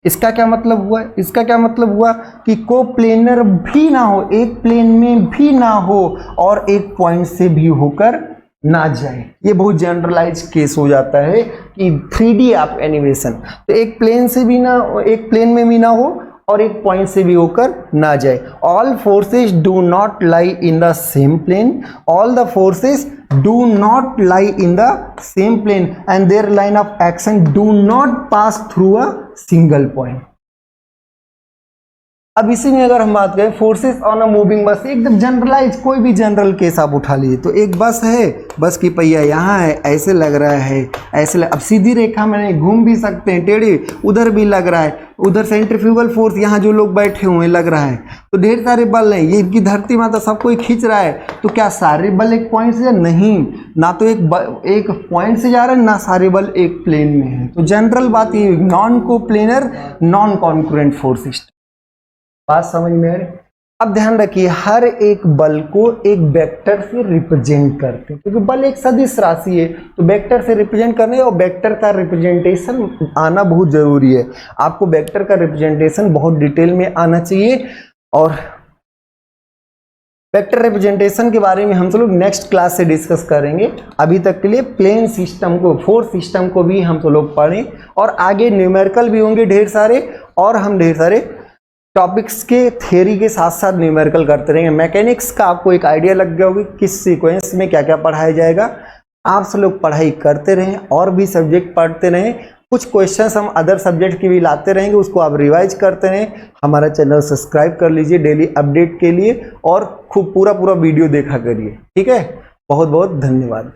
इसका क्या मतलब हुआ, इसका क्या मतलब हुआ कि कोप्लेनर भी ना हो, एक प्लेन में भी ना हो और एक पॉइंट से भी होकर ना जाए। ये बहुत जनरलाइज केस हो जाता है कि 3D आप एनिमेशन, तो एक प्लेन से भी ना, एक प्लेन में भी ना हो और एक पॉइंट से भी होकर ना जाए। All forces do not lie in the same plane, all the forces do not lie in the same plane and their line of action do not pass through a single point. अब इसी में अगर हम बात करें forces on a moving बस, एकदम generalise, कोई भी जनरल केस आप उठा लीजिए, तो एक बस है, बस की पहिया यहाँ है, ऐसे लग रहा है, ऐसे अब सीधी रेखा में नहीं, घूम भी सकते हैं, टेढ़े, उधर भी लग रहा है, उधर सेंट्रीफ्यूगल फोर्स, यहाँ जो लोग बैठे हुए लग रहा है, तो ढेर सारे बल हैं, ये इनकी धरती माता सबको ही खींच रहा है। तो क्या सारे बल एक पॉइंट से, नहीं, ना तो एक पॉइंट से जा रहे हैं, ना सारे बल एक प्लेन में है। तो जनरल बात ये, non coplanar non concurrent force system, बात समझ में आ रही। अब ध्यान रखिए हर एक बल को एक वेक्टर से रिप्रेजेंट करते हैं, क्योंकि बल एक सदिश राशि है, तो वेक्टर से रिप्रेजेंट करने और वेक्टर का रिप्रेजेंटेशन आना बहुत जरूरी है। आपको वेक्टर का रिप्रेजेंटेशन बहुत डिटेल में आना चाहिए और वेक्टर रिप्रेजेंटेशन के बारे में हम सब लोग नेक्स्ट क्लास से डिस्कस करेंगे। अभी तक के लिए प्लेन सिस्टम को, फोर्स सिस्टम को भी हम सब लोग पढ़ें और आगे न्यूमेरिकल भी होंगे ढेर सारे, और हम ढेर सारे टॉपिक्स के थ्योरी के साथ साथ न्यूमेरिकल करते रहेंगे। मैकेनिक्स का आपको एक आइडिया लग गया होगा किस सीक्वेंस में क्या क्या पढ़ाया जाएगा। आप सब लोग पढ़ाई करते रहें और भी सब्जेक्ट पढ़ते रहें, कुछ क्वेश्चंस हम अदर सब्जेक्ट की भी लाते रहेंगे, उसको आप रिवाइज करते रहें। हमारा चैनल सब्सक्राइब कर लीजिए डेली अपडेट के लिए और खूब पूरा वीडियो देखा करिए, ठीक है। बहुत बहुत धन्यवाद।